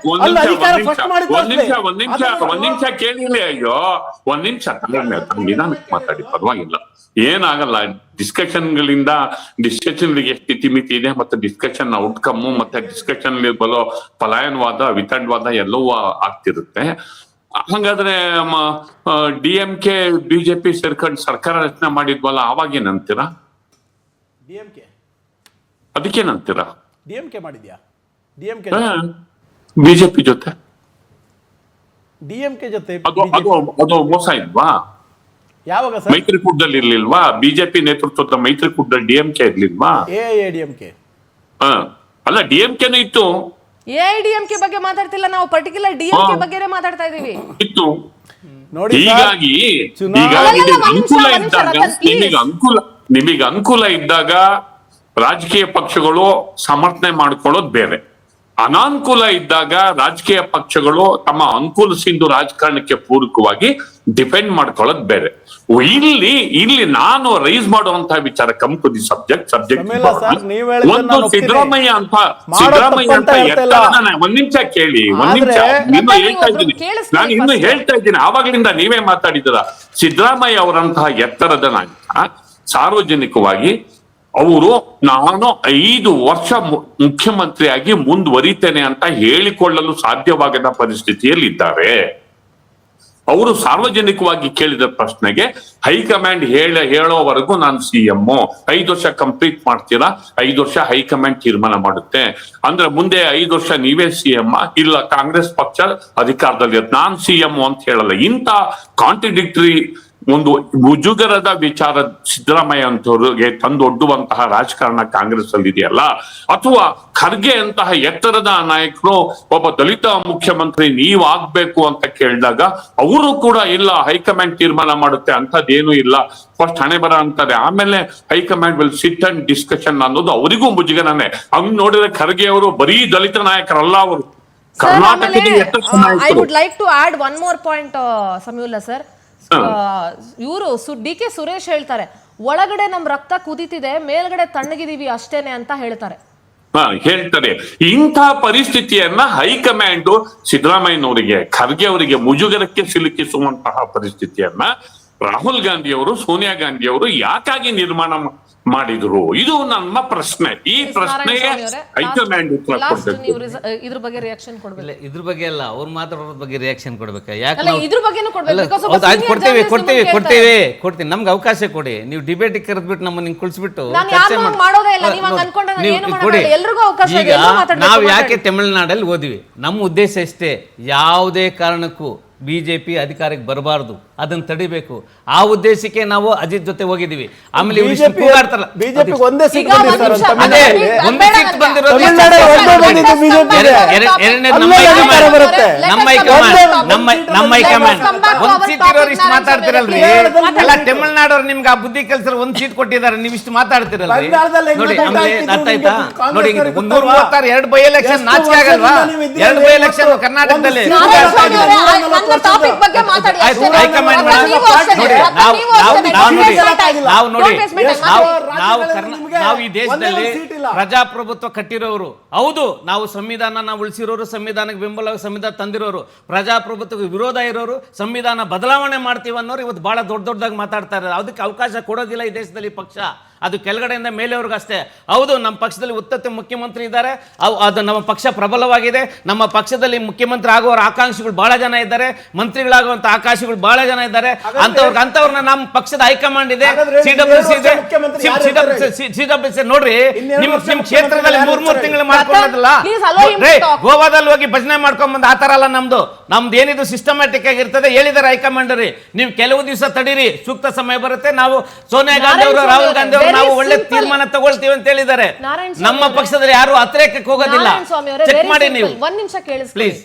C: ಅಲ್ಲಿ ಅಧಿಕಾರ ಫಸ್ಟ್ ಮಾಡಿದ್ದು
D: ಒಂದ್ ನಿಮಿಷ ಕೇಳಿಲ್ಲ. ಅಯ್ಯೋ ಒಂದ್ ನಿಮಿಷ ನಿಧಾನಕ್ಕೆ ಮಾತಾಡಿ, ಪರವಾಗಿಲ್ಲ, ಏನಾಗಲ್ಲ. ಡಿಸ್ಕಷನ್ ಎಷ್ಟು ಮಿತಿ ಇದೆ, ಮತ್ತೆ ಡಿಸ್ಕಷನ್ ಔಟ್ಕಮ್, ಮತ್ತೆ ಡಿಸ್ಕಷನ್ ಬರೋ ಪಲಾಯನವಾದ, ವಿತಂಡವಾದ ಎಲ್ಲವೂ ಆಗ್ತಿರುತ್ತೆ. ಹಾಗಾದ್ರೆ DMK BJP ಸೇರ್ಕೊಂಡು ಸರ್ಕಾರ ರಚನೆ ಮಾಡಿದ್ವಲ್ಲ, ಅವಾಗೇನಂತೀರಾ? ಅದಕ್ಕೇನಂತೀರಾ?
C: DMK ಮಾಡಿದ್ಯಾ? DMK
D: ಬಿಜೆಪಿ ಜೊತೆ
C: DMK ಜೊತೆ
D: ಅದು ಮೋಸ ಇಲ್ವಾ?
C: ಯಾವಾಗ ಸರ್?
D: ಮೈತ್ರಿಕೂಟದಲ್ಲಿ ಇರ್ಲಿಲ್ವಾ? ಬಿಜೆಪಿ ನೇತೃತ್ವದ ಮೈತ್ರಿಕೂಟದಲ್ಲಿ DMK ಇರ್ಲಿಲ್ವಾ?
C: AIADMK
D: ಅಲ್ಲ, DMKನೂ ಇತ್ತು.
A: AIADMK ಬಗ್ಗೆ ಮಾತಾಡ್ತಿಲ್ಲ ನಾವು, ಪರ್ಟಿಕ್ಯುಲರ್ DMK ಬಗ್ಗೆನೇ ಮಾತಾಡ್ತಾ ಇದೀವಿ.
D: ಇತ್ತು.
C: ನೋಡಿ,
D: ಹೀಗಾಗಿ ನಿಮಗೆ ಅನುಕೂಲ ಇದ್ದಾಗ ರಾಜಕೀಯ ಪಕ್ಷಗಳು ಸಮರ್ಥನೆ ಮಾಡ್ಕೊಳ್ಳೋದು ಬೇರೆ, ಅನಾನುಕೂಲ ಇದ್ದಾಗ ರಾಜಕೀಯ ಪಕ್ಷಗಳು ತಮ್ಮ ಅನುಕೂಲ ಸಿಂಧು ರಾಜಕಾರಣಕ್ಕೆ ಪೂರಕವಾಗಿ ಡಿಪೆಂಡ್ ಮಾಡ್ಕೊಳ್ಳೋದು ಬೇರೆ. ಇಲ್ಲಿ ನಾನು ರೈಸ್ ಮಾಡುವಂತಹ ವಿಚಾರ ಕಂಪನಿ ಸಬ್ಜೆಕ್ಟ್ ಒಂದು ಸಿದ್ದರಾಮಯ್ಯ ಅಂತ ಒಂದ್ ನಿಮಿಷ ಕೇಳಿ, ಒಂದ್ ನಿಮಿಷ ಹೇಳ್ತಾ ಇದ್ದೀನಿ, ನಾನು ಇನ್ನು ಹೇಳ್ತಾ ಇದ್ದೀನಿ, ಆವಾಗ್ಲಿಂದ ನೀವೇ ಮಾತಾಡಿದ್ರ. ಸಿದ್ದರಾಮಯ್ಯ ಅವರಂತಹ ಎತ್ತರದ ನಾಯಕ ಸಾರ್ವಜನಿಕವಾಗಿ ಅವರು ನಾನು 5 ವರ್ಷ ಮುಖ್ಯಮಂತ್ರಿಯಾಗಿ ಮುಂದುವರಿತೇನೆ ಅಂತ ಹೇಳಿಕೊಳ್ಳಲು ಸಾಧ್ಯವಾಗದ ಪರಿಸ್ಥಿತಿಯಲ್ಲಿ ಇದ್ದಾರೆ. ಅವರು ಸಾರ್ವಜನಿಕವಾಗಿ ಕೇಳಿದ ಪ್ರಶ್ನೆಗೆ ಹೈಕಮಾಂಡ್ ಹೇಳೋವರೆಗೂ ನಾನು CM, 5 ವರ್ಷ ಕಂಪ್ಲೀಟ್ ಮಾಡ್ತೀರಾ? 5 ವರ್ಷ ಹೈಕಮಾಂಡ್ ತೀರ್ಮಾನ ಮಾಡುತ್ತೆ ಅಂದ್ರೆ ಮುಂದೆ 5 ವರ್ಷ ನೀವೇ CM, ಇಲ್ಲ ಕಾಂಗ್ರೆಸ್ ಪಕ್ಷ ಅಧಿಕಾರದಲ್ಲಿ ನಾನ್ CM ಅಂತ ಹೇಳಲ್ಲ. ಇಂಥ ಕಾಂಟ್ರಡಿಕ್ಟರಿ ಒಂದು ಮುಜುಗರದ ವಿಚಾರ ಸಿದ್ದರಾಮಯ್ಯ ಅಂತವ್ರಿಗೆ ತಂದೊಡ್ಡುವಂತಹ ರಾಜಕಾರಣ ಕಾಂಗ್ರೆಸ್ ಅಲ್ಲಿ ಇದೆಯಲ್ಲ, ಅಥವಾ ಖರ್ಗೆ ಅಂತಹ ಎತ್ತರದ ನಾಯಕರು ಒಬ್ಬ ದಲಿತ ಮುಖ್ಯಮಂತ್ರಿ ನೀವ್ ಆಗ್ಬೇಕು ಅಂತ ಕೇಳಿದಾಗ ಅವರು ಕೂಡ ಇಲ್ಲ, ಹೈಕಮಾಂಡ್ ತೀರ್ಮಾನ ಮಾಡುತ್ತೆ ಅಂತದ್ದೇನು ಇಲ್ಲ, ಫಸ್ಟ್ ಹಣೆ ಬರ ಅಂತಾರೆ, ಆಮೇಲೆ high command will sit and discussion ಅನ್ನೋದು ಅವರಿಗೂ ಮುಜುಗರನೇ. ಹಂಗ್ ನೋಡಿದ್ರೆ ಖರ್ಗೆ ಅವರು ಬರೀ ದಲಿತ ನಾಯಕರಲ್ಲ, ಅವರು ಕರ್ನಾಟಕದ
A: I would like to add one more point Samiulla sir. ಇವರು DK ಸುರೇಶ್ ಹೇಳ್ತಾರೆ, ಒಳಗಡೆ ನಮ್ ರಕ್ತ ಕುದೀತಿದೆ, ಮೇಲ್ಗಡೆ ತಣ್ಣಗಿದೀವಿ ಅಷ್ಟೇನೆ ಅಂತ ಹೇಳ್ತಾರೆ.
D: ಹೇಳ್ತಾರೆ. ಇಂಥ ಪರಿಸ್ಥಿತಿಯನ್ನ ಹೈಕಮಾಂಡ್ ಸಿದ್ದರಾಮಯ್ಯನವರಿಗೆ, ಖರ್ಗೆ ಅವರಿಗೆ ಮುಜುಗರಕ್ಕೆ ಸಿಲುಕಿಸುವಂತಹ ಪರಿಸ್ಥಿತಿಯನ್ನ ರಾಹುಲ್ ಗಾಂಧಿ ಅವರು, ಸೋನಿಯಾ ಗಾಂಧಿ ಅವರು ಯಾಕಾಗಿ ನಿರ್ಮಾಣ ಮಾಡಿದ್ರು? ಇದು ನಮ್ಮ ಪ್ರಶ್ನೆ. ಈ ಪ್ರಶ್ನೆಗೆ ಹೈಕಮಾಂಡ್ ಉತ್ತರ ಕೊಡ್ಬೇಕು.
A: ಇದ್ರ ಬಗ್ಗೆ ರಿಯಾಕ್ಷನ್ ಕೊಡ್ಬೇಕು.
B: ಇದ್ರ ಬಗ್ಗೆ ಅಲ್ಲ, ಅವ್ರು ಮಾತಾಡೋದ್ರ ಬಗ್ಗೆ ರಿಯಾಕ್ಷನ್ ಕೊಡ್ಬೇಕು. ಯಾಕೆ
A: ಇದ್ರ ಬಗ್ಗೆನೂ
B: ಕೊಡ್ತೀವಿ, ನಮ್ಗೆ ಅವಕಾಶ ಕೊಡಿ. ನೀವು ಡಿಬೇಟ್ ಕರೆದ್ಬಿಟ್ಟು ನಮ್ಮನ್ನ ಹಿಂಗ್ ಕುಳಿಸ್ಬಿಟ್ಟು ಕೊಡಿ. ಈಗ ನಾವು ಯಾಕೆ ತಮಿಳುನಾಡಲ್ಲಿ ಓದಿವಿ? ನಮ್ಮ ಉದ್ದೇಶ ಇಷ್ಟೇ, ಯಾವುದೇ ಕಾರಣಕ್ಕೂ BJP ಅಧಿಕಾರಕ್ಕೆ ಬರಬಾರ್ದು, ಅದನ್ನ ತಡಿಬೇಕು. ಆ ಉದ್ದೇಶಕ್ಕೆ ನಾವು ಅಜಿತ್ ಜೊತೆ ಹೋಗಿದೀವಿ. ಆಮೇಲೆ ಮಾತಾಡ್ತಿರಲ್ರಿ ಎಲ್ಲ ತಮಿಳ್ನಾಡವ್ರು ನಿಮ್ಗೆ ಆ ಬುದ್ಧಿ ಕೆಲಸ ಒಂದ್ ಸೀಟ್ ಕೊಟ್ಟಿದ್ದಾರೆ, ನೀವು ಇಷ್ಟು ಮಾತಾಡ್ತಿರಲ್ರಿ. ನೋಡಿ ಆಮೇಲೆ ಅರ್ಥ ಆಯ್ತಾ? ನೋಡಿ 336 2 ಬೈ ಎಲೆಕ್ಷನ್ ನಾಚಿಕೆ ಆಗಲ್ವಾ? 2 ಬೈ ಎಲೆಕ್ಷನ್ ಕರ್ನಾಟಕದಲ್ಲಿ ನಾವು ಈ ದೇಶದಲ್ಲಿ ಪ್ರಜಾಪ್ರಭುತ್ವ ಕಟ್ಟಿರೋರು. ಹೌದು, ನಾವು ಸಂವಿಧಾನ ಉಳಿಸಿರೋರು, ಸಂವಿಧಾನಕ್ಕೆ ಬೆಂಬಲ ಸಂವಿಧಾನ ತಂದಿರೋರು, ಪ್ರಜಾಪ್ರಭುತ್ವಕ್ಕೆ ವಿರೋಧ ಇರೋರು, ಸಂವಿಧಾನ ಬದಲಾವಣೆ ಮಾಡ್ತೀವಿ ಅನ್ನೋರು ಇವತ್ತು ಬಹಳ ದೊಡ್ಡದಾಗಿ ಮಾತಾಡ್ತಾ ಇದ್ದಾರೆ. ಅದಕ್ಕೆ ಅವಕಾಶ ಕೊಡೋದಿಲ್ಲ ಈ ದೇಶದಲ್ಲಿ ಪಕ್ಷ. ಅದು ಕೆಳಗಡೆಯಿಂದ ಮೇಲೆವರೆಗೂ ಅಷ್ಟೇ. ಹೌದು, ನಮ್ಮ ಪಕ್ಷದಲ್ಲಿ ಉತ್ತಮ ಮುಖ್ಯಮಂತ್ರಿ ಇದ್ದಾರೆ, ಅದು ನಮ್ಮ ಪಕ್ಷ ಪ್ರಬಲವಾಗಿದೆ. ನಮ್ಮ ಪಕ್ಷದಲ್ಲಿ ಮುಖ್ಯಮಂತ್ರಿ ಆಗುವ ಆಕಾಂಕ್ಷಿಗಳು ಬಹಳ ಜನ ಇದ್ದಾರೆ, ಮಂತ್ರಿಗಳಾಗುವಂತ ಆಕಾಂಕ್ಷಿಗಳು ಬಹಳ ಜನ ಇದ್ದಾರೆ. ಅಂತವ್ರನ್ನ ನಮ್ಮ ಪಕ್ಷದ ಹೈಕಮಾಂಡ್ ಇದೆ, CWC ಇದೆ. CWC ನೋಡ್ರಿ, ನಿಮ್ ಕ್ಷೇತ್ರದಲ್ಲಿ 3 ತಿಂಗಳು ಮಾಡ್ಕೊಳ್ಳೋದಿಲ್ಲ. ಗೋವಾದಲ್ಲಿ ಹೋಗಿ ಭಜನೆ ಮಾಡ್ಕೊಂಡ್ ಬಂದ್ ಆತರ ಅಲ್ಲ ನಮ್ದು ಏನಿದು ಸಿಸ್ಟಮ್ಯಾಟಿಕ್ ಆಗಿರ್ತದೆ. ಹೇಳಿದಾರೆ ಹೈಕಮಾಂಡ್ ರೀ, ನೀವು ಕೆಲವು ದಿವಸ ತಡೀರಿ, ಸೂಕ್ತ ಸಮಯ ಬರುತ್ತೆ, ನಾವು ಸೋನಿಯಾ ಗಾಂಧಿ ಅವರು, ರಾಹುಲ್ ಗಾಂಧಿ ಅವರು ನಾವು ಒಳ್ಳೆ ತೀರ್ಮಾನ ತಗೊಳ್ತೀವಿ ಅಂತ ಹೇಳಿದ್ದಾರೆ. ನಮ್ಮ ಪಕ್ಷದಲ್ಲಿ ಯಾರು ಅತಿರೇಕಕ್ಕೆ ಹೋಗೋದಿಲ್ಲ. ಚೆಕ್ ಮಾಡಿ ನೀವು.
A: ಒಂದ್ ನಿಮಿಷ ಕೇಳಿಸಿ
B: ಪ್ಲೀಸ್.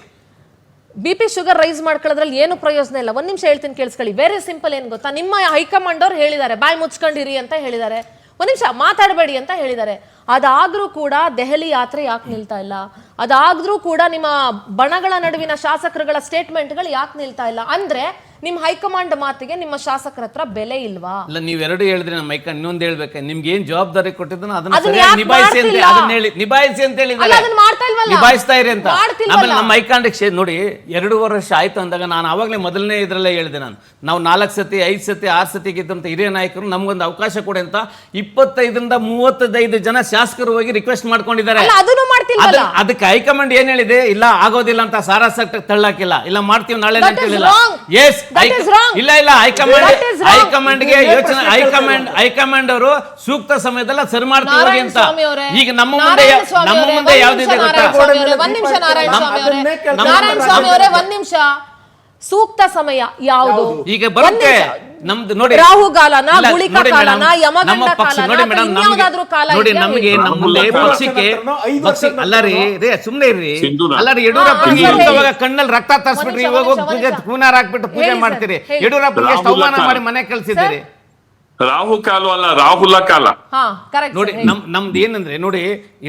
A: BP ಶುಗರ್ ರೈಸ್ ಮಾಡ್ಕೊಳ್ಳೋದ್ರಲ್ಲಿ ಏನು ಪ್ರಯೋಜನ ಇಲ್ಲ. ಒಂದ್ ನಿಮಿಷ ಹೇಳ್ತೀನಿ ಕೇಳಿಸ್ಕೊಳ್ಳಿ. Very simple. ಏನ್ ಗೊತ್ತಾ, ನಿಮ್ಮ ಹೈಕಮಾಂಡ್ ಅವ್ರು ಹೇಳಿದ್ದಾರೆ ಬಾಯಿ ಮುಚ್ಕೊಂಡಿರಿ ಅಂತ ಹೇಳಿದ್ದಾರೆ, ಒಂದ್ ನಿಮಿಷ ಮಾತಾಡಬೇಡಿ ಅಂತ ಹೇಳಿದ್ದಾರೆ. ಅದಾದ್ರೂ ಕೂಡ ದೆಹಲಿ ಯಾತ್ರೆ ಯಾಕೆ ನಿಲ್ತಾ ಇಲ್ಲ? ಅದಾದ್ರೂ ಕೂಡ ನಿಮ್ಮ ಬಣಗಳ ನಡುವಿನ ಶಾಸಕರುಗಳ ಸ್ಟೇಟ್ಮೆಂಟ್ಗಳು ಯಾಕೆ ನಿಲ್ತಾ ಇಲ್ಲ? ಅಂದ್ರೆ ನಿಮ್ ಹೈಕಮಾಂಡ್ ಮಾತಿಗೆ ನಿಮ್ಮ ಶಾಸಕರ ಹತ್ರ ಬೆಲೆ ಇಲ್ವಾ?
B: ಇಲ್ಲ, ನೀವೆರಡು ಹೇಳಿದ್ರೆ ನಮ್ಮ ಹೈಕಮಾಂಡ್ ಇನ್ನೊಂದು ಹೇಳ್ಬೇಕು. ನಿಮ್ಗೆ ಏನ್ ಜವಾಬ್ದಾರಿ ಕೊಟ್ಟಿದ್ದನೋ ಅದನ್ನ
A: ಅದನ್ನ
B: ಸರಿಯಾಗಿ
A: ಯಾಕ್
B: ನಿಭಾಯಿಸಿ ಅಂತ
A: ಮಾಡ್ತಿಲ್ಲ?
B: ಅದನ್ನ ಹೇಳಿ, ನಿಭಾಯಿಸಿ ಅಂತ ಹೇಳಿದ್ದಾರೆ.
A: ಅಲ್ಲ, ಅದನ್ನ ಮಾಡ್ತಾ ಇಲ್ವಲ್ಲ?
B: ನಿಭಾಯಿಸ್ತಾ ಇರಿ ಅಂತ.
A: ಮಾಡ್ತಿಲ್ವಲ್ಲ?
B: ಆಮೇಲೆ ನಮ್ಮ ಹೈಕಮಾಂಡ್ ನೋಡಿ 2 ವರ್ಷ ಆಯ್ತು ಅಂದಾಗ ನಾನು ಆವಾಗಲೇ ಮೊದಲನೇ ಇದ್ರಲ್ಲೇ ಹೇಳಿದೆ, ನಾವು 4 ಸತಿ 5 ಸತಿ 6 ಸತಿ ಗೆದ್ದಂತ ಹಿರಿಯ ನಾಯಕರು ನಮ್ಗೊಂದು ಅವಕಾಶ ಕೊಡಿ ಅಂತ 25ರಿಂದ 35 ಜನ ಶಾಸಕರು ಹೋಗಿ ರಿಕ್ವೆಸ್ಟ್ ಮಾಡ್ಕೊಂಡಿದ್ದಾರೆ.
A: ಅಲ್ಲ, ಅದನ್ನು ಮಾಡ್ತಿಲ್ವಲ್ಲ?
B: ಅದಕ್ಕೆ ಹೈಕಮಾಂಡ್ ಏನ್ ಹೇಳಿದೆ, ಇಲ್ಲ ಆಗೋದಿಲ್ಲ ಅಂತ ಸಾರಾಸಕ್ಕೆ ತಳ್ಳಾಕಿಲ್ಲ, ಇಲ್ಲ ಮಾಡ್ತೀವಿ ನಾಳೆ ಅಂತ ಹೇಳಿಲ್ಲ. ಎಸ್, ಇಲ್ಲ ಹೈಕಮಾಂಡ್ಗೆ ಯೋಚನೆ, ಹೈಕಮಾಂಡ್ ಅವರು ಸೂಕ್ತ ಸಮಯದಲ್ಲಿ ಸರಿ ಮಾಡ್ತೀವಿ ಹೋಗಿ ಅಂತ. ಈಗ ನಮ್ಮ ಮುಂದೆ ಯಾವ್ದಿದೆ ಗೊತ್ತಾ?
A: ಒಂದ್ ನಿಮಿಷ ನಾರಾಯಣ ಸ್ವಾಮಿ ಅವರೇ, ಒಂದ್ ನಿಮಿಷ. ಸೂಕ್ತ ಸಮಯ ಯಾವುದು?
B: ಈಗ ಬರುತ್ತೆ ನಮ್ದು ನೋಡಿ,
A: ರಾಹುಗಾಲನ, ಗುಳಿಕ ಕಾಲನ, ಯಮಗಂಡ ಕಾಲನ, ಇನ್ಯಾವುದಾದ್ರೂ ಕಾಲ
B: ನೋಡಿ ನಮಗೆ ನಮ್ಮಲ್ಲಿ ಪಕ್ಷಕ್ಕೆ ಅಲ್ಲ ರೀ ಸುಮ್ನೆ ಇರ್ರಿ. ಅಲ್ಲ ರೀ, ಯಡಿಯೂರಪ್ಪನಿಗೆ ಕಣ್ಣಲ್ಲಿ ರಕ್ತ ತರಿಸ್ಬಿಟ್ರಿ, ಇವಾಗ ಹೋಗಿ ಕೂನಾರ್ ಹಾಕ್ಬಿಟ್ಟು ಪೂಜೆ ಮಾಡ್ತೀರಿ. ಯಡಿಯೂರಪ್ಪನಿಗೆ ಅವಮಾನ ಮಾಡಿ ಮನೆ ಕಳ್ಸಿದ್ದೀರಿ.
D: ರಾಹು ಕಾಲ ಅಲ್ಲ, ರಾಹುಲ ಕಾಲ.
B: ನೋಡಿ ನಮ್ದು ಏನಂದ್ರೆ ನೋಡಿ,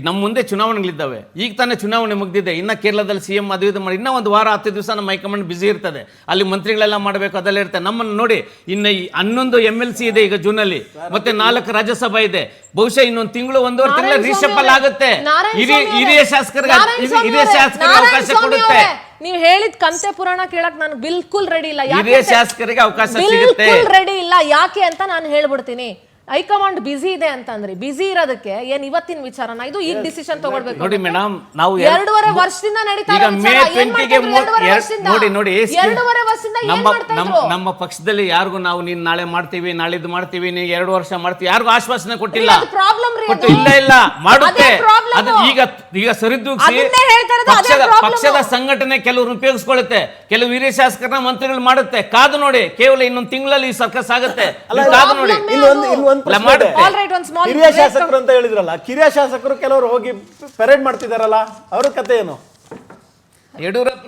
B: ನಮ್ಮ ಮುಂದೆ ಚುನಾವಣೆಗಳಿದ್ದಾವೆ. ಈಗ ತಾನೇ ಚುನಾವಣೆ ಮುಗ್ದಿದೆ, ಇನ್ನ ಕೇರಳದಲ್ಲಿ CM ಅದು ಇದು ಮಾಡಿ ಇನ್ನ 1 ವಾರ 10 ದಿವಸ ನಮ್ಮ ಹೈಕಮಾಂಡ್ ಬಿಸಿ ಇರ್ತದೆ. ಅಲ್ಲಿ ಮಂತ್ರಿಗಳೆಲ್ಲ ಮಾಡಬೇಕು, ಅದೆಲ್ಲ ಇರ್ತದೆ. ನಮ್ಮನ್ನು ನೋಡಿ, ಇನ್ನು 11 MLC ಇದೆ ಈಗ ಜೂನಲ್ಲಿ, ಮತ್ತೆ 4 ರಾಜ್ಯಸಭಾ ಇದೆ. ಬಹುಶಃ ಇನ್ನೊಂದು ತಿಂಗಳು 1.5 ತಿಂಗಳು ರೀಶಫಲ್ ಆಗುತ್ತೆ. ಹಿರಿಯ ಶಾಸಕರಿಗೆ ಅವಕಾಶ ಕೊಡುತ್ತೆ.
A: ನೀವು ಹೇಳಿದ ಕಂತೆ ಪುರಾಣ ಕೇಳಕ್ ನಾನು ಬಿಲ್ಕುಲ್ ರೆಡಿ ಇಲ್ಲ.
B: ಹಿರಿಯ ಶಾಸಕರಿಗೆ ಅವಕಾಶ ಸಿಗುತ್ತೆ,
A: ರೆಡಿ ಇಲ್ಲ. ಯಾಕೆ ಅಂತ ನಾನು ಹೇಳ್ಬಿಡ್ತೀನಿ. ಹೈಕಮಾಂಡ್ ಬಿಸಿ ಇದೆ ಅಂತಂದ್ರೆ, ಬಿಸಿ ಇರೋದಕ್ಕೆ ಏನ್ ಇವತ್ತಿನ ವಿಚಾರನ ಇದು? ಈಗ ಡಿಸಿಷನ್ ತಗೊಳ್ಬೇಕು.
B: ನೋಡಿ ಮೇಡಮ್, ನಾವು
A: 2.5 ವರ್ಷದಿಂದ ನಡೀತಾ
B: ಈಗ ಮೇ 20ಗೆ ನೋಡಿ ನಮ್ಮ ಪಕ್ಷದಲ್ಲಿ ಯಾರಿಗೂ ನಾವು ನೀನ್ ನಾಳೆ ಮಾಡ್ತೀವಿ, ನಾಳಿದ್ದು ಮಾಡ್ತೀವಿ, ನೀವು 2 ವರ್ಷ ಮಾಡ್ತೀವಿ, ಯಾರಿಗೂ ಆಶ್ವಾಸನೆ ಕೊಟ್ಟಿಲ್ಲ. ಇಲ್ಲ ಮಾಡುತ್ತೆ. ಅದು ಈಗ ಸರಿದೂಗಿಸಿ ಪಕ್ಷದ ಸಂಘಟನೆ ಕೆಲವರು ಉಪಯೋಗಿಸ್ಕೊಳ್ಳುತ್ತೆ, ಕೆಲವು ಹಿರಿಯ ಶಾಸಕರನ್ನ ಮಂತ್ರಿಗಳು ಮಾಡುತ್ತೆ. ಕಾದು ನೋಡಿ, ಕೇವಲ ಇನ್ನೊಂದು ತಿಂಗಳಲ್ಲಿ ಈ ಸರ್ಕಸ್ ಆಗುತ್ತೆ. ಕಾದು ನೋಡಿ.
C: ಹಿರಿಯ ಶಾಸಕರು ಅಂತ ಹೇಳಿದ್ರಲ್ಲ, ಕಿರಿಯ ಶಾಸಕರು ಕೆಲವರು ಹೋಗಿ ಪೆರೇಡ್ ಮಾಡ್ತಿದಾರಲ್ಲ, ಅವ್ರ ಕತೆ ಏನು?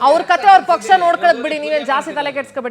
A: ಅವ್ರ ಕತೆ ಅವ್ರ ಪಕ್ಷ ನೋಡ್ಕೊಳ್ಳೋದ್ ಬಿಡಿ, ನೀವೇನ್ ಜಾಸ್ತಿ ತಲೆ ಕೆಡ್ಸ್ಕೊಬೇಡಿ.